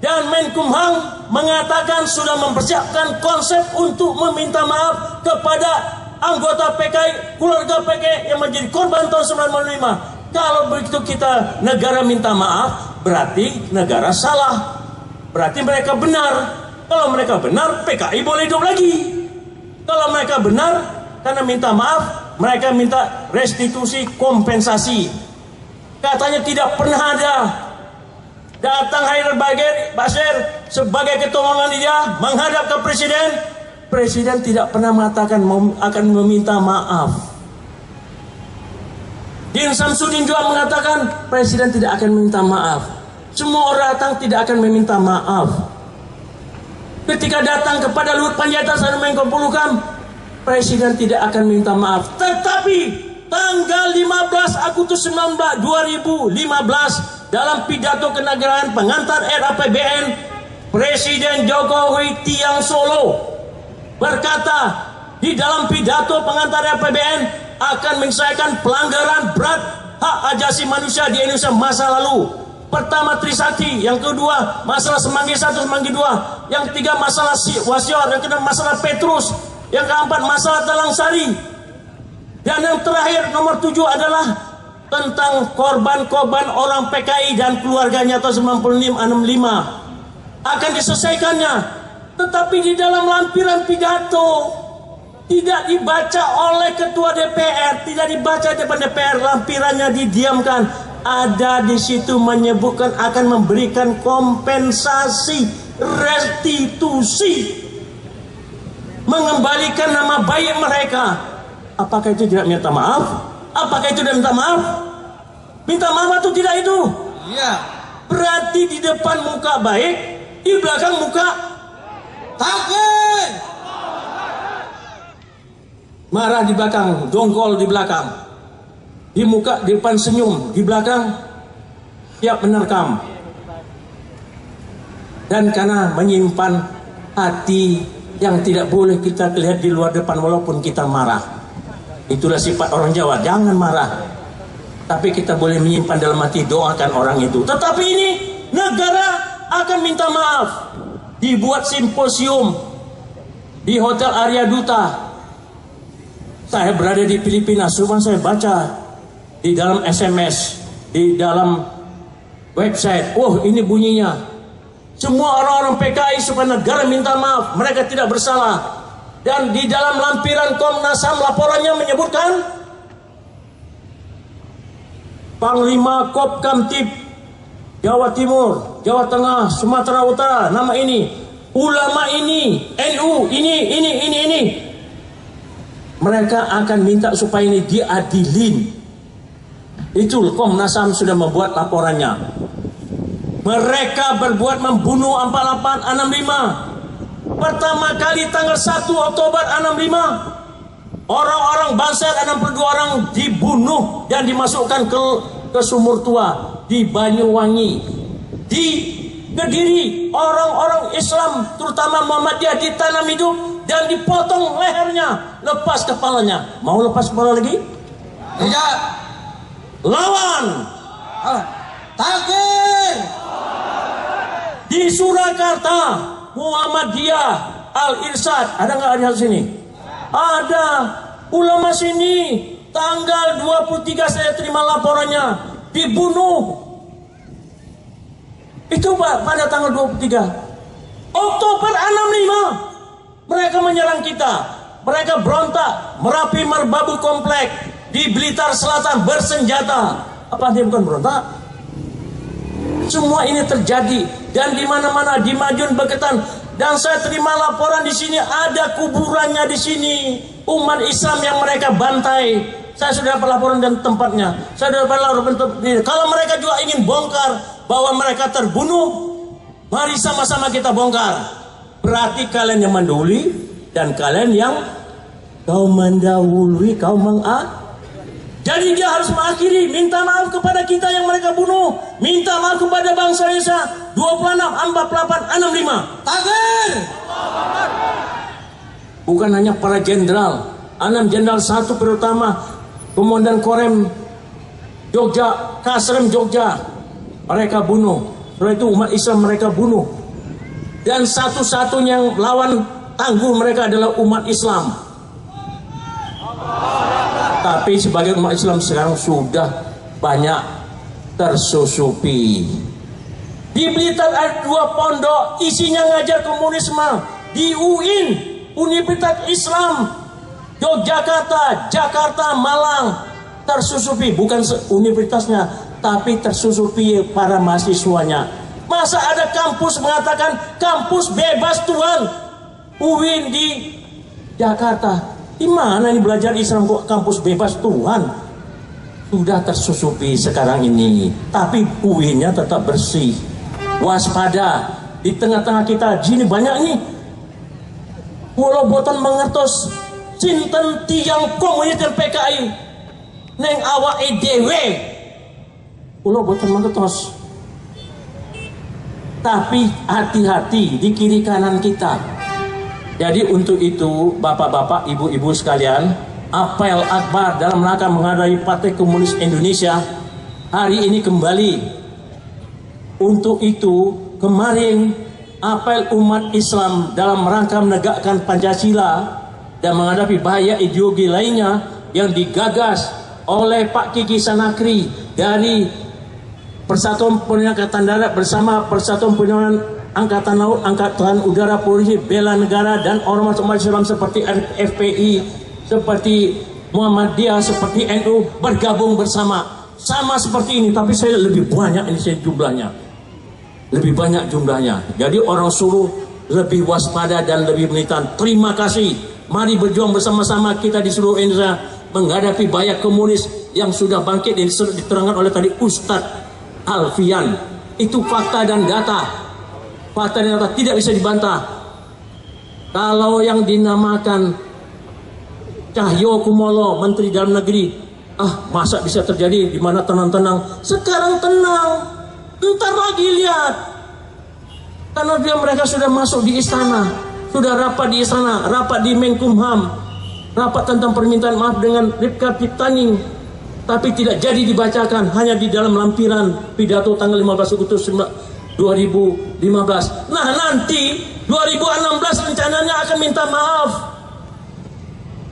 dan Menkumham mengatakan sudah mempersiapkan konsep untuk meminta maaf kepada anggota PKI, keluarga PKI yang menjadi korban tahun 1995. Kalau begitu kita negara minta maaf, berarti negara salah. Berarti mereka benar. Kalau mereka benar, PKI boleh hidup lagi. Kalau mereka benar, karena minta maaf, mereka minta restitusi, kompensasi. Katanya tidak pernah ada. Datang Haidar Basir sebagai ketua Muhammadiyah menghadap ke presiden. Presiden tidak pernah mengatakan akan meminta maaf. Din Samsudin juga mengatakan presiden tidak akan meminta maaf. Semua orang datang tidak akan meminta maaf. Ketika datang kepada Luhut Panjaitan dan Menko Polhukam, presiden tidak akan minta maaf. Tetapi tanggal 15 Agustus 2015 dalam pidato kenegaraan pengantar RAPBN, Presiden Jokowi Tiang Solo berkata di dalam pidato pengantar RAPBN akan menyelesaikan pelanggaran berat hak asasi manusia di Indonesia masa lalu. Pertama Trisakti, yang kedua masalah Semanggi 1, Semanggi 2, yang ketiga masalah Wasior, yang kedua masalah Petrus, yang keempat masalah Talang Sari, dan yang terakhir nomor 7 adalah tentang korban-korban orang PKI dan keluarganya tahun 95 akan diselesaikannya. Tetapi di dalam lampiran pidato tidak dibaca oleh ketua DPR, tidak dibaca di depan DPR, lampirannya didiamkan. Ada di situ menyebutkan akan memberikan kompensasi, restitusi, mengembalikan nama baik mereka. Apakah itu tidak minta maaf? Apakah itu tidak minta maaf? Minta maaf atau tidak itu? Iya. Berarti di depan muka baik, di belakang muka Takbir. marah di belakang, dongkol di belakang. Di muka, di depan senyum, di belakang siap menerkam. Dan karena menyimpan hati yang tidak boleh kita lihat di luar depan walaupun kita marah. Itulah sifat orang Jawa, jangan marah. Tapi kita boleh menyimpan dalam hati, doakan orang itu. Tetapi ini negara akan minta maaf. Dibuat simposium di Hotel Arya Duta. Saya berada di Filipina, cuma saya baca di dalam SMS, di dalam website. Oh, ini bunyinya. Semua orang-orang PKI supaya negara minta maaf, mereka tidak bersalah. Dan di dalam lampiran Komnas HAM laporannya menyebutkan Panglima Kopkamtib Jawa Timur, Jawa Tengah, Sumatera Utara, nama ini, ulama ini, NU, ini. Mereka akan minta supaya ini diadilin. Itu Komnas HAM sudah membuat laporannya. Mereka berbuat membunuh 4865. Pertama kali tanggal 1 Oktober 65, orang-orang Banser 62 orang dibunuh dan dimasukkan ke sumur tua di Banyuwangi. Di Kediri, orang-orang Islam terutama Muhammadiyah ditanam hidup dan dipotong lehernya, lepas kepalanya. Mau lepas kepala lagi? Tidak. Lawan. Takbir. Di Surakarta, Muhammadiyah Al-Irsyad, ada nggak di sini? Ada. Ulama sini tanggal 23 saya terima laporannya, dibunuh. Itu pada tanggal 23 Oktober 65 mereka menyerang kita. Mereka berontak, Merapi Merbabu Komplek di Blitar Selatan bersenjata. Apa dia bukan berontak? Semua ini terjadi dan di mana-mana, di Madiun, Beketan. Dan saya terima laporan di sini ada kuburannya di sini, umat Islam yang mereka bantai. Saya sudah dapat laporan dan tempatnya. Saya sudah dapat laporan tempatnya. Kalau mereka juga ingin bongkar bahwa mereka terbunuh, mari sama-sama kita bongkar. Berarti kalian yang mendahului dan kalian yang kau mendahului, kau jadi dia harus mengakhiri, minta maaf kepada kita yang mereka bunuh, minta maaf kepada bangsa Indonesia. 26, 48, 65. Takbir. Bukan hanya para jenderal, 6 jenderal 1 terutama Komandan Korem Jogja, Kasrem Jogja, mereka bunuh. Setelah itu umat Islam mereka bunuh. Dan satu-satunya yang lawan tangguh mereka adalah umat Islam. Tapi sebagai umat Islam sekarang sudah banyak tersusupi. Di Blitar ada 2 pondok isinya ngajar komunisme. Di UIN, Universitas Islam Yogyakarta, Jakarta, Malang, tersusupi bukan universitasnya, tapi tersusupi para mahasiswanya. Masa ada kampus mengatakan kampus bebas Tuhan, UIN di Jakarta. Di mana ini belajar Islam kok kampus bebas Tuhan? Sudah tersusupi sekarang ini, tapi UIN-nya tetap bersih. Waspada, di tengah-tengah kita gini banyak nih. Walau boten mengertos sinten tiang komunis dan PKI neng awake dhewe. Walau boten mengertos. Tapi hati-hati di kiri kanan kita. Jadi untuk itu bapak-bapak, ibu-ibu sekalian, apel akbar dalam rangka menghadapi Partai Komunis Indonesia hari ini kembali. Untuk itu kemarin apel umat Islam dalam rangka menegakkan Pancasila dan menghadapi bahaya ideologi lainnya yang digagas oleh Pak Kiki Sanakri dari Persatuan Purnawirawan Angkatan Darat bersama Persatuan Purnawirawan Angkatan Laut, Angkatan Udara, Polisi, Bela Negara dan ormas umat Islam seperti FPI, seperti Muhammadiyah, seperti NU bergabung bersama. Sama seperti ini, tapi saya lebih banyak ini saya jumlahnya. Lebih banyak jumlahnya. Jadi orang suruh lebih waspada dan lebih menitan. Terima kasih. Mari berjuang bersama-sama kita di seluruh Indonesia menghadapi bahaya komunis yang sudah bangkit dan diterangkan oleh tadi Ustadz Alfian. Itu fakta dan data. Fakta dan data tidak bisa dibantah. Kalau yang dinamakan Cahyo Kumolo, Menteri Dalam Negeri, masa bisa terjadi di mana tenang-tenang? Sekarang tenang. Ntar lagi lihat. Karena mereka sudah masuk di istana, sudah rapat di istana, rapat di Menkumham, rapat tentang permintaan maaf dengan Ripka Pitaning, tapi tidak jadi dibacakan, hanya di dalam lampiran pidato tanggal 15 Agustus 2015. Nah nanti 2016 rencananya akan minta maaf.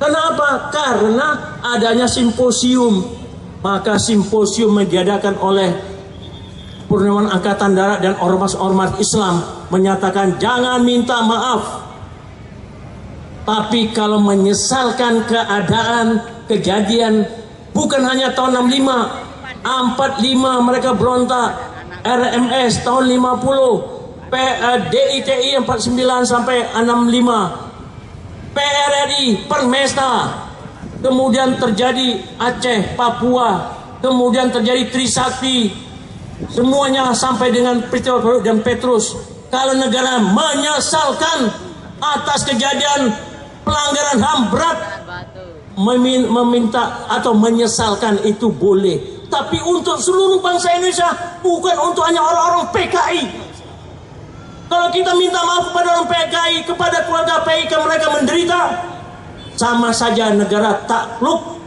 Kenapa? Karena adanya simposium. Maka simposium diadakan oleh Purnawirawan Angkatan Darat dan ormas-ormas Islam menyatakan jangan minta maaf. Tapi kalau menyesalkan keadaan, kejadian, bukan hanya tahun 65, 45 mereka berontak, RMS tahun 50, DITI 49 sampai 65, PRRI, Permesta, kemudian terjadi Aceh, Papua, kemudian terjadi Trisakti, semuanya sampai dengan peristiwa Garut dan Petrus. Kalau negara menyesalkan atas kejadian pelanggaran HAM berat, meminta atau menyesalkan itu boleh. Tapi untuk seluruh bangsa Indonesia, bukan untuk hanya orang-orang PKI. Kalau kita minta maaf kepada orang PKI, kepada keluarga PKI mereka menderita, sama saja negara takluk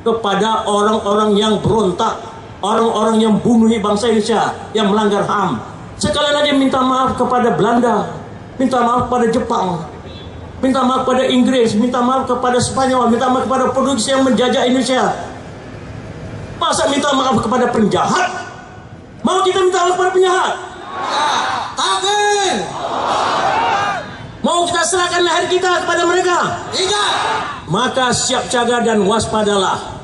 kepada orang-orang yang berontak, orang-orang yang bunuh bangsa Indonesia, yang melanggar HAM. Sekalian aja minta maaf kepada Belanda, minta maaf kepada Jepang, minta maaf kepada Inggris, minta maaf kepada Spanyol, minta maaf kepada Portugis yang menjajah Indonesia. Masa minta maaf kepada penjahat? Mau kita minta maaf kepada penjahat? Takbir. Mau kita serahkan leher kita kepada mereka? Tidak. Maka siap jaga dan waspadalah.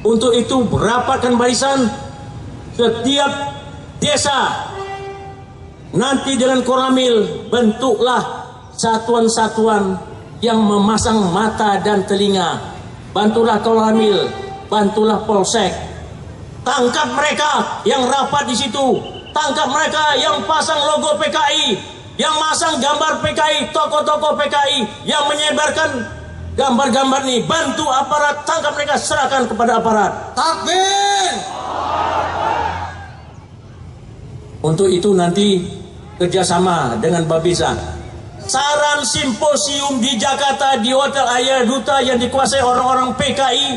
Untuk itu berapatkan barisan setiap desa. Nanti dengan Koramil bentuklah satuan-satuan yang memasang mata dan telinga. Bantulah Koramil, bantulah Polsek. Tangkap mereka yang rapat di situ. Tangkap mereka yang pasang logo PKI, yang masang gambar PKI, tokoh-tokoh PKI, yang menyebarkan gambar-gambar nih. Bantu aparat, tangkap mereka, serahkan kepada aparat. Takbir. Untuk itu nanti kerjasama dengan Babisa. Saran simposium di Jakarta di Hotel Ayah Duta yang dikuasai orang-orang PKI.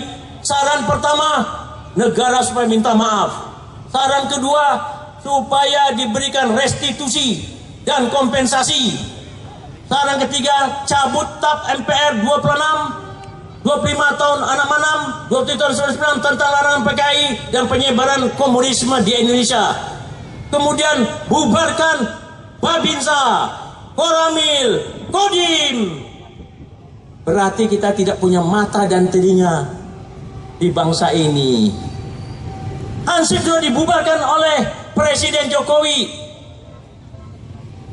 Saran pertama, negara supaya minta maaf. Saran kedua, supaya diberikan restitusi dan kompensasi. Saran ketiga, cabut TAP MPR 26. 25 tahun anak manam, 27 tahun 99 tentang larangan PKI dan penyebaran komunisme di Indonesia. Kemudian bubarkan Babinsa, Koramil, Kodim. Berarti kita tidak punya mata dan telinga di bangsa ini. Hansip sudah dibubarkan oleh Presiden Jokowi.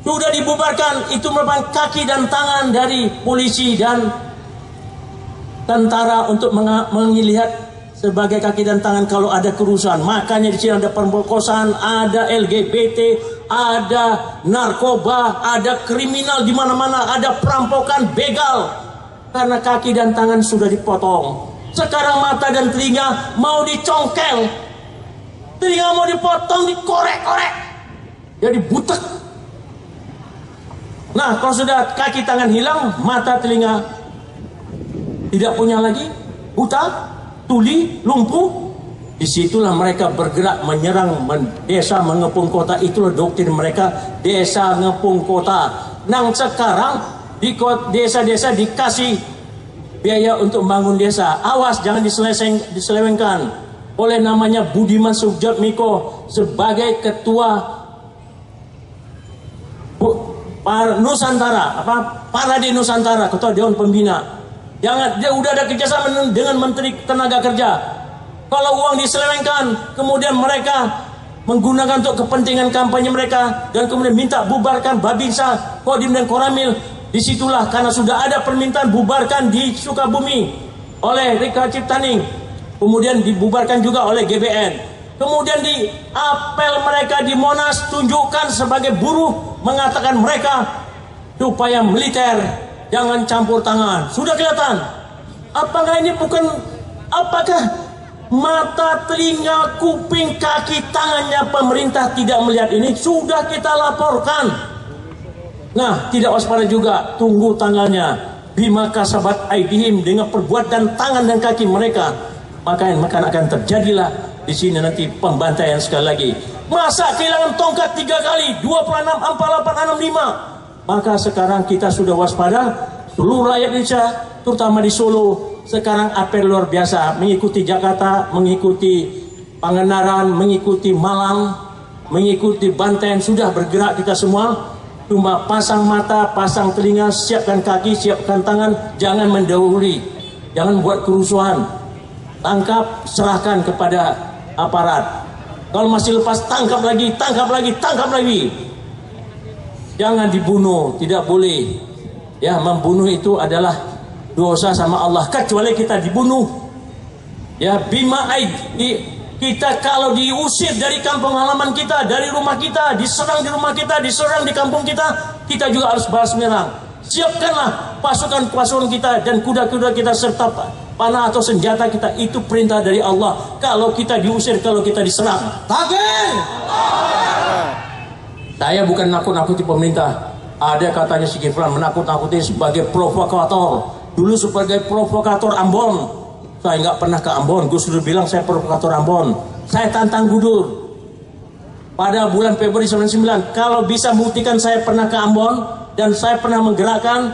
Sudah dibubarkan, itu merupakan kaki dan tangan dari polisi dan tentara untuk melihat sebagai kaki dan tangan kalau ada kerusuhan. Makanya di sini ada pemerkosaan, ada LGBT, ada narkoba, ada kriminal di mana-mana, ada perampokan, begal. Karena kaki dan tangan sudah dipotong. Sekarang mata dan telinga mau dicongkel. Telinga mau dipotong, dikorek-korek. Jadi butek. Nah, kalau sudah kaki tangan hilang, mata telinga tidak punya lagi, buta, tuli, lumpuh. Disitulah mereka bergerak menyerang desa mengepung kota. Itulah doktrin mereka, desa ngepung kota. Nah sekarang di desa-desa dikasih biaya untuk membangun desa. Awas jangan diselewengkan oleh namanya Budiman Sujatmiko sebagai ketua Nusantara, Parade Nusantara, ketua Dewan Pembina. Jangan, dia udah ada kerjasama dengan Menteri Tenaga Kerja. Kalau uang diselewengkan, kemudian mereka menggunakan untuk kepentingan kampanye mereka dan kemudian minta bubarkan Babinsa, Kodim dan Koramil. Disitulah karena sudah ada permintaan bubarkan di Sukabumi oleh Rika Ciptaning, kemudian dibubarkan juga oleh GBN. Kemudian di apel mereka di Monas tunjukkan sebagai buruh, mengatakan mereka supaya militer jangan campur tangan. Sudah kelihatan. Apakah ini bukan, apakah mata, telinga, kuping, kaki, tangannya pemerintah tidak melihat ini? Sudah kita laporkan. Nah, tidak waspada juga, tunggu tanggalnya. Bima kasabat aidihim, dengan perbuatan tangan dan kaki mereka, maka akan terjadilah di sini nanti pembantaian sekali lagi. Masa kehilangan tongkat 3 kali, 26, 48, 65. Maka sekarang kita sudah waspada. Seluruh rakyat Indonesia, terutama di Solo, sekarang apel luar biasa, mengikuti Jakarta, mengikuti Pangandaran, mengikuti Malang, mengikuti Banten, sudah bergerak kita semua. Cuma pasang mata, pasang telinga, siapkan kaki, siapkan tangan, jangan mendahului, jangan buat kerusuhan. Tangkap, serahkan kepada aparat. Kalau masih lepas, tangkap lagi, tangkap lagi, tangkap lagi. Jangan dibunuh, tidak boleh. Ya, membunuh itu adalah dosa sama Allah, kecuali kita dibunuh. Ya, bima aid, kita kalau diusir dari kampung halaman kita, dari rumah kita, diserang di rumah kita, diserang di kampung kita, kita juga harus balas menyerang. Siapkanlah pasukan-pasukan kita dan kuda-kuda kita serta panah atau senjata kita. Itu perintah dari Allah. Kalau kita diusir, kalau kita diserang. Takbir! Saya bukan nakut-nakuti pemerintah. Ada katanya si Kiflan menakut-nakuti sebagai provokator. Dulu sebagai provokator Ambon. Saya nggak pernah ke Ambon. Gus Dur bilang saya provokator Ambon. Saya tantang Gudur pada bulan Februari 1999. Kalau bisa buktikan saya pernah ke Ambon dan saya pernah menggerakkan,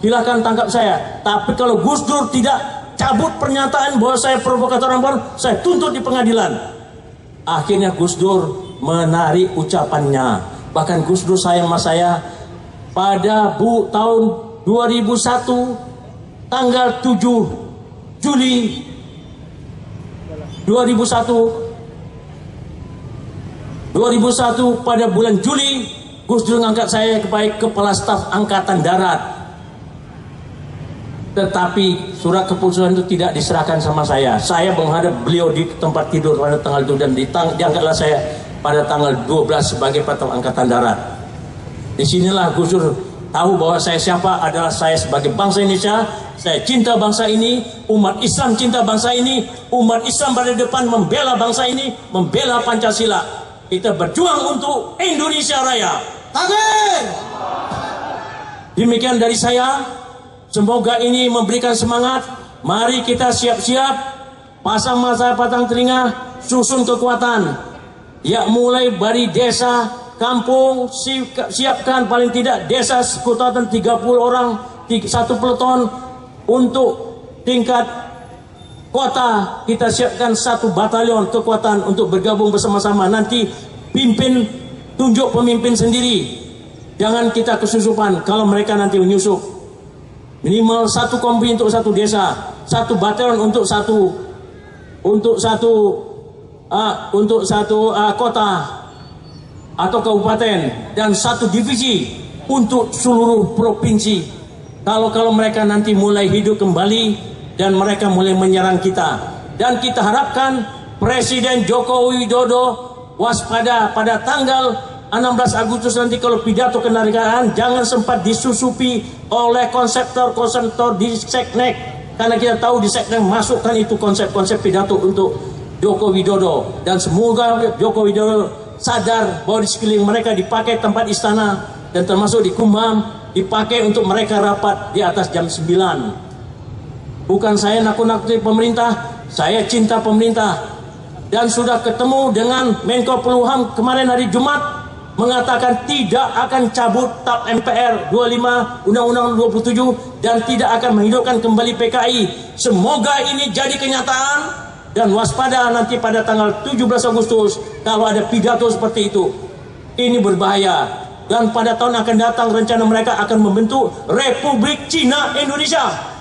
silahkan tangkap saya. Tapi kalau Gus Dur tidak cabut pernyataan bahwa saya provokator Ambon, saya tuntut di pengadilan. Akhirnya Gus Dur menarik ucapannya. Bahkan Gus Dur sayang sama saya. Pada tahun 2001 tanggal 7 Juli 2001 pada bulan Juli, Gus Dur mengangkat saya sebagai Kepala Staf Angkatan Darat. Tetapi surat keputusan itu tidak diserahkan sama saya. Saya menghadap beliau di tempat tidur pada tanggal itu dan diangkatlah saya pada tanggal 12 sebagai Kepala Angkatan Darat. Disinilah Gus Dur tahu bahwa saya siapa, adalah saya sebagai bangsa Indonesia. Saya cinta bangsa ini, umat Islam cinta bangsa ini, umat Islam pada depan membela bangsa ini, membela Pancasila. Kita berjuang untuk Indonesia Raya. Takbir! Demikian dari saya. Semoga ini memberikan semangat. Mari kita siap-siap, pasang mata, patang telinga, susun kekuatan. Ya, mulai dari desa, kampung, siapkan paling tidak desa kekuatan 30 orang, 1 peleton untuk tingkat kota kita siapkan 1 batalion kekuatan untuk bergabung bersama-sama. Nanti tunjuk pemimpin sendiri. Jangan kita kesusupan kalau mereka nanti menyusup. Minimal 1 kompi untuk 1 desa, 1 batalion untuk satu kota atau kabupaten, dan 1 divisi untuk seluruh provinsi. Kalau mereka nanti mulai hidup kembali dan mereka mulai menyerang kita, dan kita harapkan Presiden Joko Widodo waspada pada tanggal 16 Agustus nanti kalau pidato kenegaraan jangan sempat disusupi oleh konseptor di Seknek, karena kita tahu di Seknek masukkan itu konsep-konsep pidato untuk Joko Widodo, dan semoga Joko Widodo sadar bahwa di sekeliling mereka dipakai tempat istana, dan termasuk di Kumham dipakai untuk mereka rapat di atas jam 9. Bukan saya nakut-nakuti pemerintah, saya cinta pemerintah, dan sudah ketemu dengan Menko Polhukam kemarin hari Jumat mengatakan tidak akan cabut TAP MPR 25 Undang-Undang 27 dan tidak akan menghidupkan kembali PKI. Semoga ini jadi kenyataan, dan waspada nanti pada tanggal 17 Agustus kalau ada pidato seperti itu. Ini berbahaya, dan pada tahun akan datang rencana mereka akan membentuk Republik Cina Indonesia.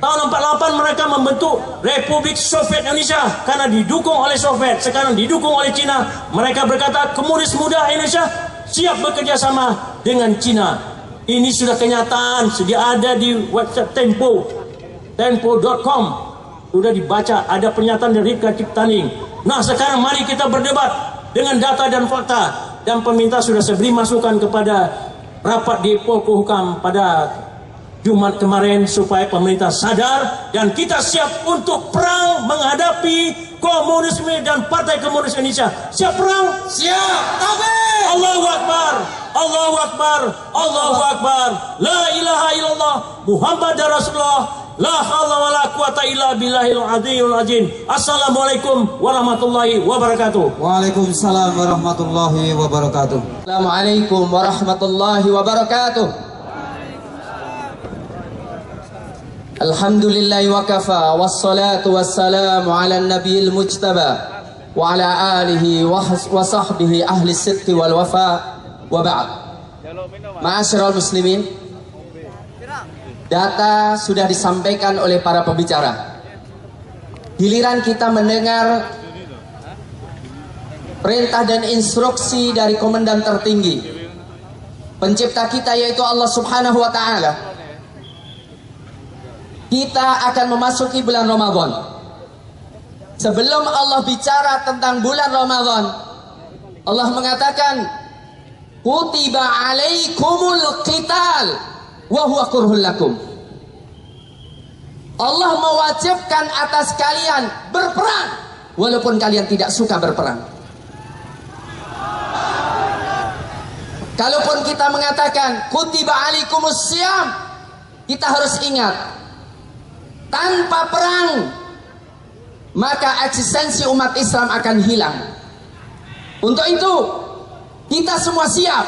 Tahun 48 mereka membentuk Republik Soviet Indonesia karena didukung oleh Soviet, sekarang didukung oleh Cina. Mereka berkata komunis muda Indonesia siap bekerja sama dengan Cina. Ini sudah kenyataan, sudah ada di website tempo.com, sudah dibaca, ada pernyataan dari Rika Ciptaning. Nah sekarang mari kita berdebat dengan data dan fakta, dan pemerintah sudah saya beri masukan kepada rapat di Polhukam pada Jumat kemarin supaya pemerintah sadar dan kita siap untuk perang menghadapi komunisme dan Partai Komunis Indonesia. Siap perang? Siap. Takbir. Allahu Akbar. Allahu Akbar. Allahu Akbar. La ilaha illallah Muhammadar Rasulullah. La haula wala quwata illa billahil azimul azim. Assalamualaikum warahmatullahi wabarakatuh. Waalaikumsalam warahmatullahi wabarakatuh. Assalamualaikum warahmatullahi wabarakatuh. Alhamdulillahi wa kafa, wassalatu wassalamu ala nabiyil mujtaba wa ala alihi wa sahbihi ahli sidqi wal wafa wa ba'd. Ma'asyiral muslimin, data sudah disampaikan oleh para pembicara. Giliran kita mendengar perintah dan instruksi dari komandan tertinggi pencipta kita yaitu Allah Subhanahu wa ta'ala. Kita akan memasuki bulan Ramadan. Sebelum Allah bicara tentang bulan Ramadan, Allah mengatakan kutiba alaikumul qital wa huwa kurhul lakum. Allah mewajibkan atas kalian berperang walaupun kalian tidak suka berperang. Kalaupun kita mengatakan kutiba alaikumus syiyam, kita harus ingat tanpa perang maka eksistensi umat Islam akan hilang. Untuk itu kita semua siap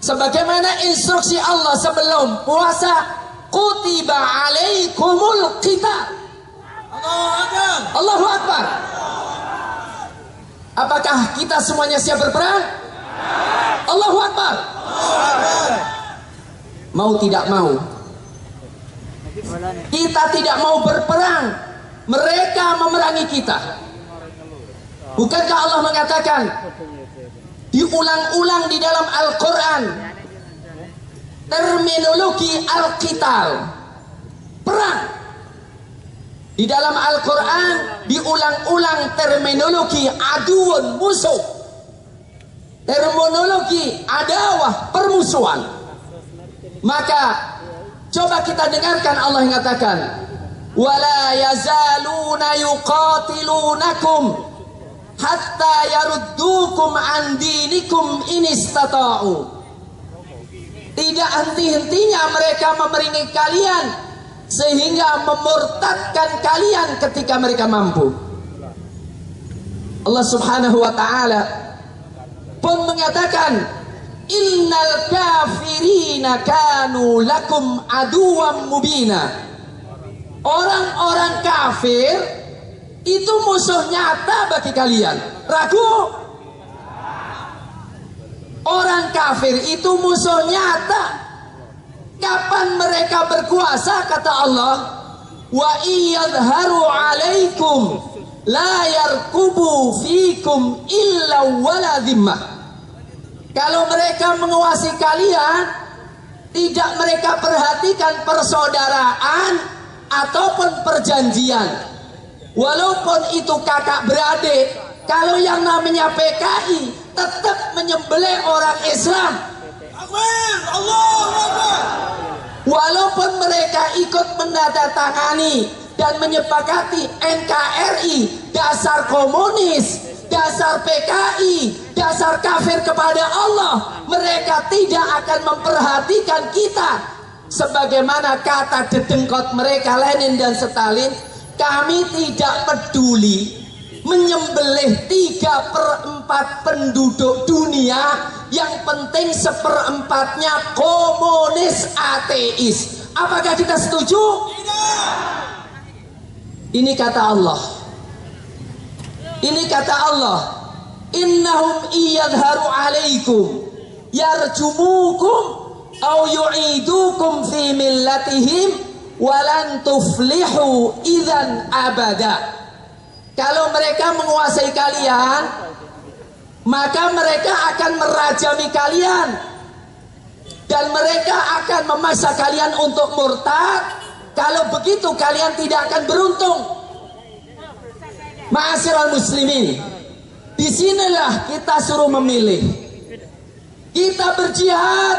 sebagaimana instruksi Allah sebelum puasa, kutiba alaikumul qital. Allahu Akbar. Apakah kita semuanya siap berperang? Allahu Akbar. Mau tidak mau, kita tidak mau berperang, mereka memerangi kita. Bukankah Allah mengatakan diulang-ulang di dalam Al-Quran terminologi al-qital, perang. Di dalam Al-Quran diulang-ulang terminologi aduun, musuh, terminologi adawah, permusuhan. Maka coba kita dengarkan Allah yang mengatakan wala yazaluna yuqatilunakum hatta yaruddukum an dinikum in istata'u. Tidak henti-hentinya mereka memerangi kalian sehingga memurtadkan kalian ketika mereka mampu. Allah Subhanahu wa ta'ala pun mengatakan innal kafirina kanu lakum aduwam mubina. orang-orang kafir itu musuh nyata bagi kalian. Ragu? Orang kafir itu musuh nyata. Kapan mereka berkuasa? Kata Allah, wa iyadharu alaikum la yarkubu fikum illa wala dhimmah. Kalau mereka menguasai kalian, tidak mereka perhatikan persaudaraan ataupun perjanjian. Walaupun itu kakak beradik, kalau yang namanya PKI tetap menyembelih orang Islam. Walaupun mereka ikut menandatangani dan menyepakati NKRI, dasar komunis, dasar PKI, dasar kafir kepada Allah, mereka tidak akan memperhatikan kita. Sebagaimana kata dedengkot mereka Lenin dan Stalin, kami tidak peduli menyembelih 3/4 penduduk dunia, yang penting 1/4-nya komunis ateis. Apakah kita setuju? Ini kata Allah. Ini kata Allah, innahum iyadharu alaikum yarjumukum au yu'idukum fi millatihim walan tuflihu idzan abada. Kalau mereka menguasai kalian, maka mereka akan merajami kalian dan mereka akan memaksa kalian untuk murtad. Kalau begitu kalian tidak akan beruntung. Ma'asyiral muslimin, disinilah kita suruh memilih. Kita berjihad,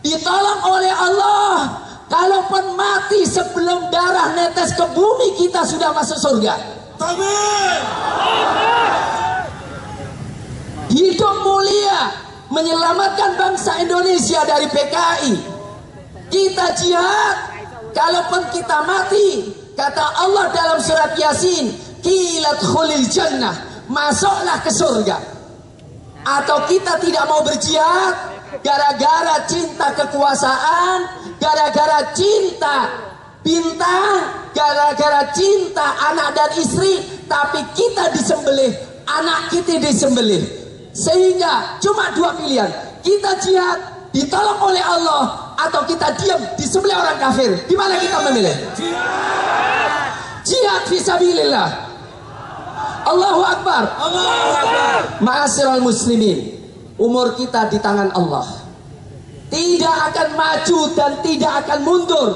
ditolong oleh Allah. Kalaupun mati sebelum darah netes ke bumi, kita sudah masuk surga. Amin. Hidup mulia, menyelamatkan bangsa Indonesia dari PKI. Kita jihad, kalaupun kita mati, kata Allah dalam surat Yasin, kilat khulil jannah, masuklah ke surga. Atau kita tidak mau berjihad gara-gara cinta kekuasaan, gara-gara cinta bintang, gara-gara cinta anak dan istri, tapi kita disembelih, anak kita disembelih. Sehingga cuma dua pilihan, kita jihad ditolong oleh Allah, atau kita diam disembelih orang kafir. Di mana kita memilih? Jihad fisabilillah. Allahu Akbar. Allahu Akbar. Ma'asyiral muslimin, umur kita di tangan Allah. Tidak akan maju dan tidak akan mundur.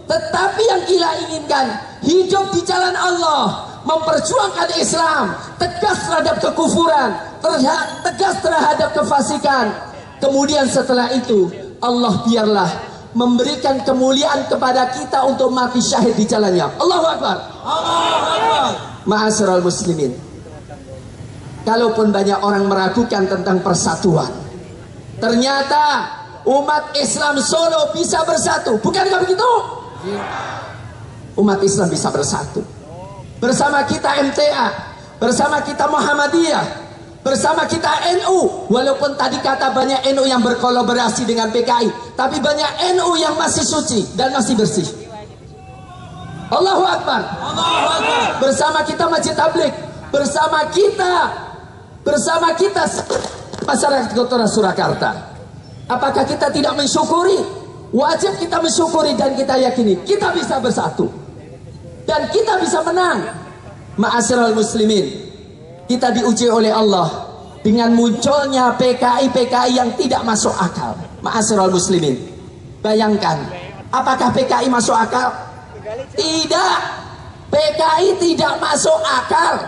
Tetapi yang kita inginkan, hidup di jalan Allah, memperjuangkan Islam, tegas terhadap kekufuran, tegas terhadap kefasikan. Kemudian setelah itu, Allah biarlah memberikan kemuliaan kepada kita untuk mati syahid di jalannya. Allahu Akbar. Allahu Akbar. Ma'asyiral muslimin, kalaupun banyak orang meragukan tentang persatuan, ternyata umat Islam Solo bisa bersatu. Bukankah begitu? Umat Islam bisa bersatu. Bersama kita MTA, bersama kita Muhammadiyah, bersama kita NU. Walaupun tadi kata banyak NU yang berkolaborasi dengan PKI, tapi banyak NU yang masih suci dan masih bersih. Allahu Akbar. Allahu Akbar. Bersama kita Masjid Tabligh, bersama kita masyarakat Kota Surakarta. Apakah kita tidak mensyukuri? Wajib kita mensyukuri dan kita yakini kita bisa bersatu dan kita bisa menang. Ma'asyiral muslimin, kita diuji oleh Allah dengan munculnya PKI yang tidak masuk akal. Ma'asyiral muslimin, bayangkan, apakah PKI masuk akal? Tidak. PKI tidak masuk akal.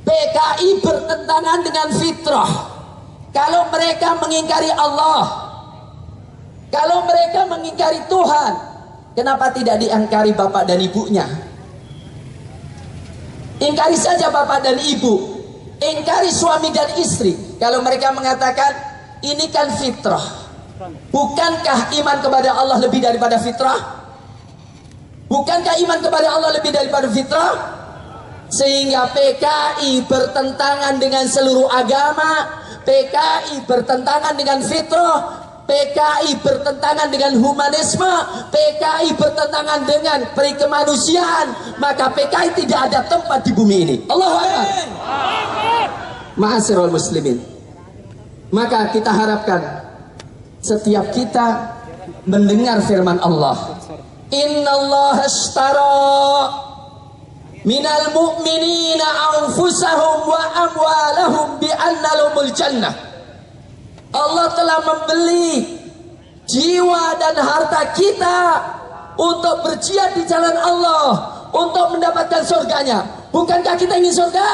PKI bertentangan dengan fitrah. Kalau mereka mengingkari Allah, kalau mereka mengingkari Tuhan, kenapa tidak diingkari bapak dan ibunya? Ingkari saja bapak dan ibu, ingkari suami dan istri. Kalau mereka mengatakan ini kan fitrah, bukankah iman kepada Allah lebih daripada fitrah? Bukankah iman kepada Allah lebih daripada fitrah? Sehingga PKI bertentangan dengan seluruh agama, PKI bertentangan dengan fitrah, PKI bertentangan dengan humanisme, PKI bertentangan dengan perikemanusiaan, maka PKI tidak ada tempat di bumi ini. Allahu Akbar. Ma'asyiral muslimin, maka kita harapkan setiap kita mendengar firman Allah, innallaha ashtara minal mu'minina anfusahum wa amwalahum bi anna lahumul jannah. Allah telah membeli jiwa dan harta kita untuk berjihad di jalan Allah, untuk mendapatkan surganya. Bukankah kita ingin surga?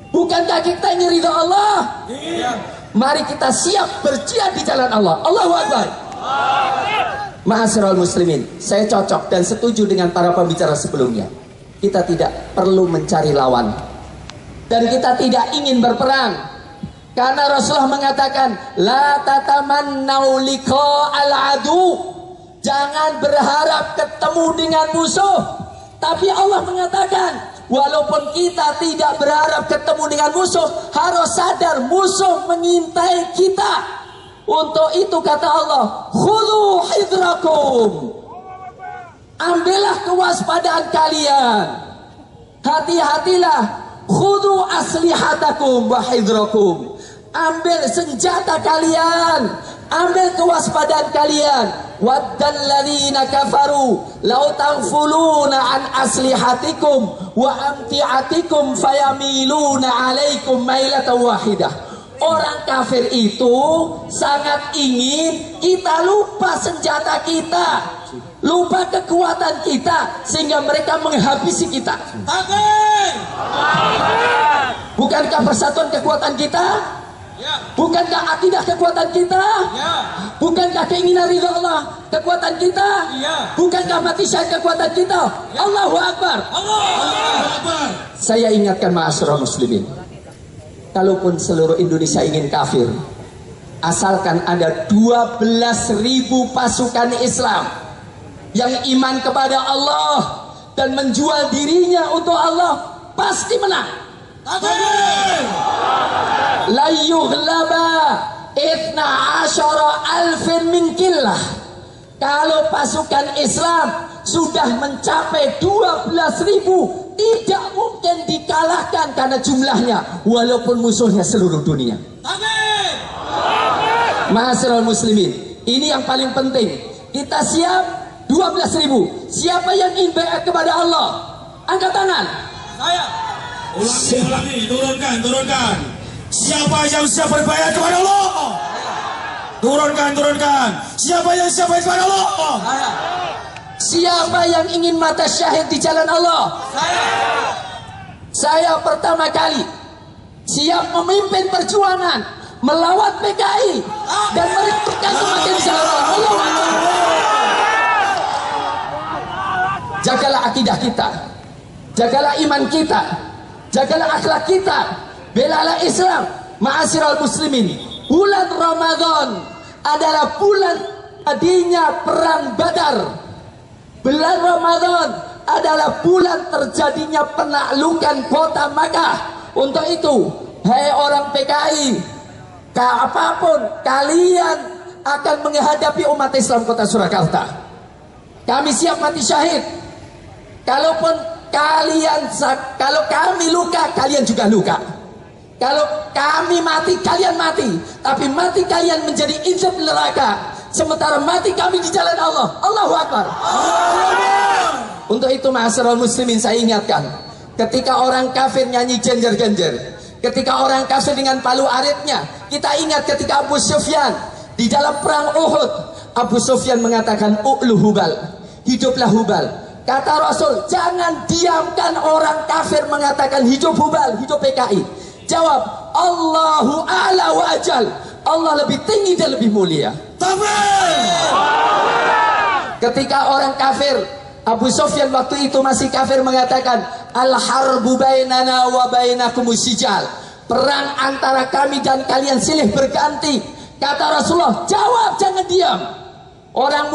Bukankah kita ingin ridha Allah? Mari kita siap berjihad di jalan Allah. Allahu Akbar. Ma'asyiral muslimin, saya cocok dan setuju dengan para pembicara sebelumnya. Kita tidak perlu mencari lawan, dan kita tidak ingin berperang. Karena Rasulullah mengatakan, la tatamannau liqa'al adu. Jangan berharap ketemu dengan musuh. Tapi Allah mengatakan, walaupun kita tidak berharap ketemu dengan musuh, harus sadar musuh mengintai kita. Untuk itu kata Allah, khudhu hidrakum. Ambillah kewaspadaan kalian. Hati-hatilah. Khudhu aslihatakum wa hidrakum. Ambil senjata kalian, ambil kewaspadaan kalian. Waddal ladzina kafaru law taghfuluna an aslihatikum wa amti'atikum fayamiluna 'alaikum mailatan wahidah. Orang kafir itu sangat ingin kita lupa senjata kita, lupa kekuatan kita, sehingga mereka menghabisi kita. Bukankah persatuan kekuatan kita? Bukankah akidah kekuatan kita? Bukankah keinginan ridha Allah kekuatan kita? Bukankah mati syahid kekuatan kita? Allahu Akbar. Saya ingatkan ma'asyiral muslimin, kalaupun seluruh Indonesia ingin kafir, asalkan ada 12.000 pasukan Islam yang iman kepada Allah dan menjual dirinya untuk Allah, pasti menang. La yughlaba 12.000 min killah. Kalau pasukan Islam sudah mencapai 12.000, tidak mungkin dikalahkan karena jumlahnya, walaupun musuhnya seluruh dunia. Ma'asyiral muslimin, ini yang paling penting. Kita siap 12.000. Siapa yang ingin baiat kepada Allah? Angkat tangan. Saya. Ulangi, turunkan. Siapa yang siap berbayar kepada Allah? Turunkan. Siapa yang siap berbayar kepada Allah? Siapa yang ingin mata syahid di jalan Allah? Saya pertama kali siap memimpin perjuangan melawan PKI dan merintahkan kematian di jalan Allah. Jagalah akidah kita, jagalah iman kita, jagalah akhlak kita, belalah Islam. Ma'asyiral muslimin, bulan Ramadan adalah bulan tadinya perang Badar. Bulan Ramadan adalah bulan terjadinya penaklukan kota Makkah. Untuk itu, hai orang PKI, apapun kalian akan menghadapi umat Islam kota Surakarta, kami siap mati syahid. Kalau kami luka, kalian juga luka. Kalau kami mati, kalian mati. Tapi mati kalian menjadi injak neraka, sementara mati kami di jalan Allah. Allahu Akbar. Untuk itu ma'asyiral muslimin, saya ingatkan, ketika orang kafir nyanyi genjer-genjer, ketika orang kafir dengan palu aritnya, kita ingat ketika Abu Sufyan di dalam perang Uhud, Abu Sufyan mengatakan, "U'lu Hubal, hiduplah Hubal." Kata Rasul, jangan diamkan orang kafir mengatakan hidup Hubal, hidup PKI. Jawab, Allahu a'la wa ajal. Allah lebih tinggi dan lebih mulia. Ketika orang kafir, Abu Sufyan waktu itu masih kafir, mengatakan, al-harbu bainana wa bainakumus sijal. Perang antara kami dan kalian silih berganti. Kata Rasulullah, jawab, jangan diam. Orang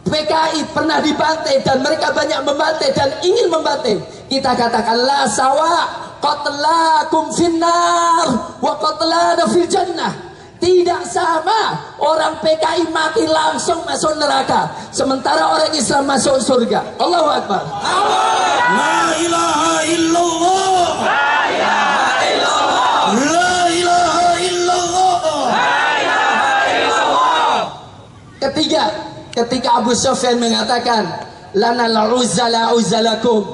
PKI pernah dibantai dan mereka banyak membantai dan ingin membantai. Kita katakan, la sawa, qatlakum finnar wa qatlana fil jannah. Tidak sama orang PKI mati langsung masuk neraka, sementara orang Islam masuk surga. Allahu Akbar. La ilaha illallah. La ilaha illallah. La ilaha illallah. La ilaha illallah. Ketiga, ketika Abu Sufyan mengatakan, lana al-uzza la uzzalakum,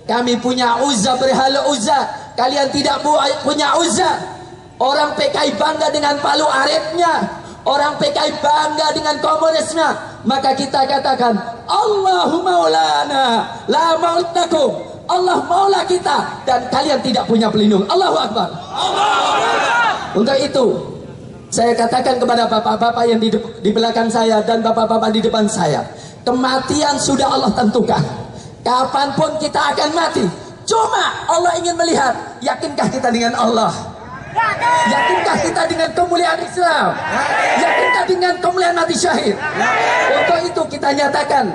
kami punya uzza berhala uzza, kalian tidak punya uzza. Orang PKI bangga dengan palu aritnya, orang PKI bangga dengan komunisnya, maka kita katakan Allahu maulana la maulakum, Allah maula kita dan kalian tidak punya pelindung. Allahu Akbar. Untuk itu saya katakan kepada bapak-bapak yang di belakang saya dan bapak-bapak di depan saya, kematian sudah Allah tentukan. Kapanpun kita akan mati. Cuma Allah ingin melihat, yakinkah kita dengan Allah? Yakinkah kita dengan kemuliaan Islam? Yakinkah dengan kemuliaan mati syahid? Untuk itu kita nyatakan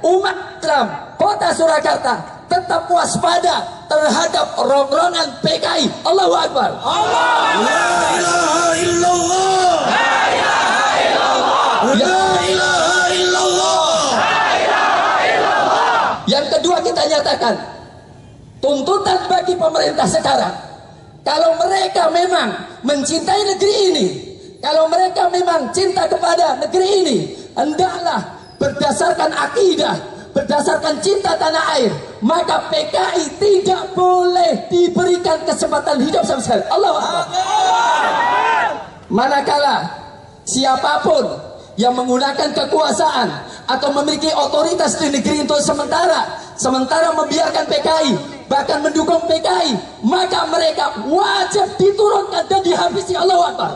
umat Islam Kota Surakarta tetap waspada terhadap rongrongan PKI. Allahu Akbar. La ilaha illallah. La ilaha illallah. La ilaha illallah. La ilaha illallah. Yang kedua kita nyatakan tuntutan bagi pemerintah sekarang, kalau mereka memang mencintai negeri ini, kalau mereka memang cinta kepada negeri ini, hendaklah berdasarkan akidah, berdasarkan cinta tanah air, maka PKI tidak boleh diberikan kesempatan hidup sama sekali. Allahu Akbar. Manakala siapapun yang menggunakan kekuasaan atau memiliki otoritas di negeri untuk sementara membiarkan PKI, bahkan mendukung PKI, maka mereka wajib diturunkan dan dihabisi. Allahu Akbar.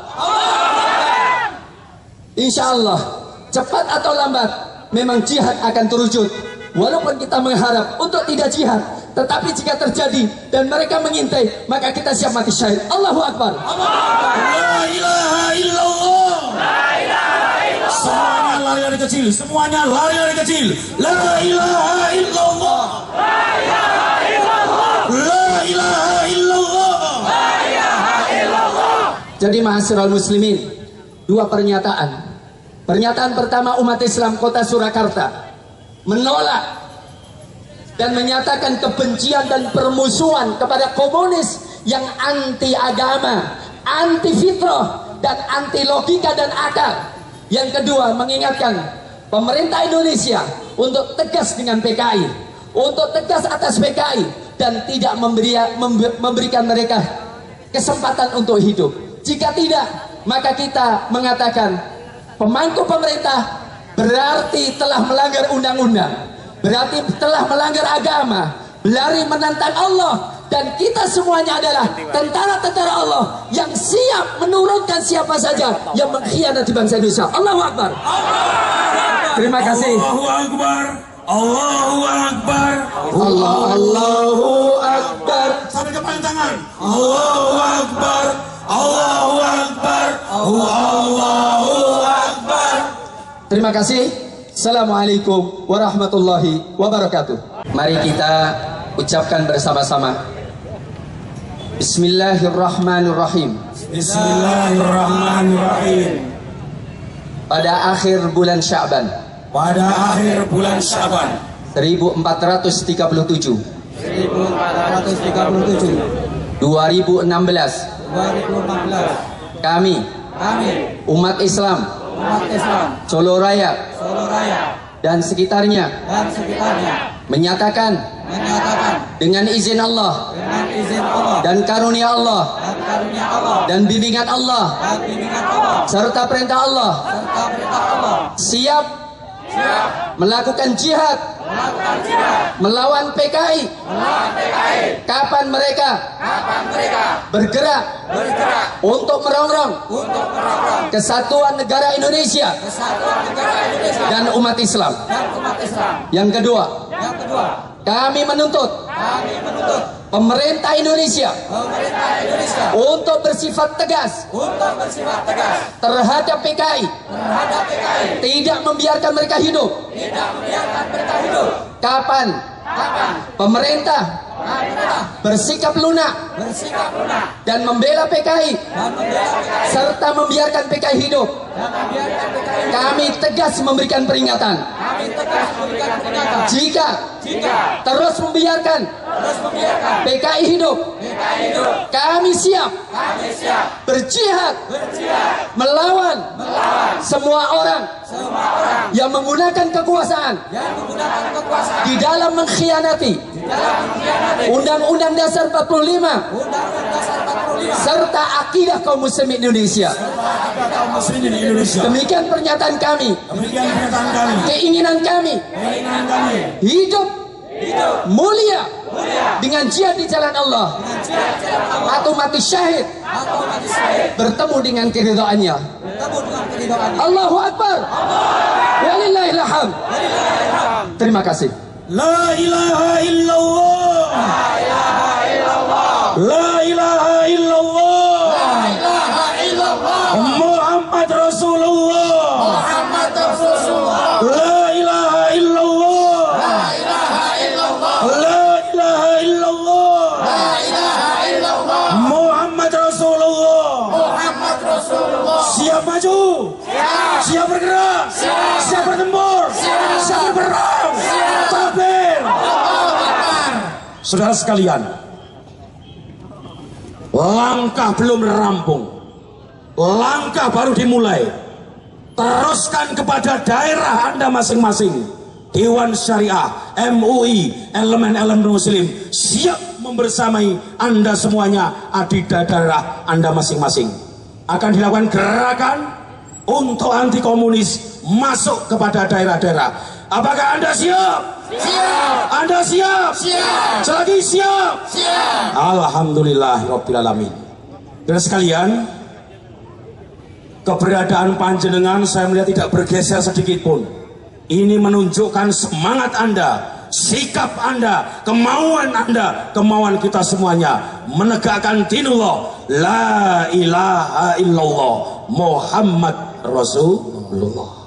Insya Allah cepat atau lambat memang jihad akan terwujud. Walaupun kita mengharap untuk tidak jihad, tetapi jika terjadi dan mereka mengintai, maka kita siap mati syahid. Allahu Akbar. La ilaha illallah. La ilaha illallah. Semuanya lari dari kecil. Semuanya lari dari kecil. La ilaha illallah. La ilaha illallah. La ilaha illallah. La ilaha illallah. Jadi ma'asyiral muslimin, dua pernyataan. Pernyataan pertama, umat Islam Kota Surakarta menolak dan menyatakan kebencian dan permusuhan kepada komunis yang anti agama, anti fitrah, dan anti logika dan akal. Yang kedua, mengingatkan pemerintah Indonesia untuk tegas dengan PKI, untuk tegas atas PKI dan tidak memberikan mereka kesempatan untuk hidup. Jika tidak, maka kita mengatakan pemangku pemerintah berarti telah melanggar undang-undang, berarti telah melanggar agama, berlari menantang Allah, dan kita semuanya adalah tentara-tentara Allah yang siap menurunkan siapa saja yang mengkhianati bangsa Indonesia. Allahu Akbar. Terima kasih. Allahu Akbar. Allahu Akbar. Allahu Akbar. Sampai depan tangan. Allahu Akbar. Allahu Akbar. Allahu Akbar. Terima kasih. Assalamualaikum warahmatullahi wabarakatuh. Mari kita ucapkan bersama-sama. Bismillahirrahmanirrahim. Bismillahirrahmanirrahim. Pada akhir bulan Sya'ban, Pada akhir bulan Syaban 1437 2016, kami umat Islam Solo Raya dan sekitarnya menyatakan dengan izin Allah dan karunia Allah dan bimbingan Allah serta perintah Allah siap melakukan jihad melawan PKI. Kapan mereka bergerak untuk merongrong kesatuan negara Indonesia dan umat Islam. Yang kedua, kami menuntut pemerintah Indonesia untuk bersifat tegas terhadap PKI, tidak membiarkan mereka hidup. Kapan pemerintah bersikap lunak dan membela PKI serta membiarkan PKI hidup. Kami tegas memberikan peringatan. Jika terus membiarkan PKI hidup, kami siap berjihad melawan semua orang yang menggunakan kekuasaan di dalam mengkhianati Undang-Undang Dasar 45 serta akidah kaum muslimin Indonesia. Demikian pernyataan kami. Keinginan kami hidup mulia dengan jihad di jalan Allah atau mati syahid bertemu dengan keridhaannya. Allahu Akbar. Walillahil hamd. Terima kasih. La ilaha illallah. La ilaha illallah. Muhammad Rasulullah. La ilaha illallah. La ilaha illallah. Muhammad Rasulullah. Siap maju. Siap bergerak. Siap bertempur. Siap berperang. Takbir. Saudara sekalian, langkah belum rampung, langkah baru dimulai. Teruskan kepada daerah Anda masing-masing. Dewan Syariah, MUI, elemen-elemen muslim siap membersamai Anda semuanya di daerah Anda masing-masing. Akan dilakukan gerakan untuk anti komunis masuk kepada daerah-daerah. Apakah Anda siap? Siap. Anda siap? Siap. Selagi siap? Siap. Alhamdulillahirabbil alamin. Dan sekalian, keberadaan panjenengan saya melihat tidak bergeser sedikit pun. Ini menunjukkan semangat Anda, sikap Anda, kemauan kita semuanya menegakkan dinullah, la ilaha illallah, Muhammad Rasulullah.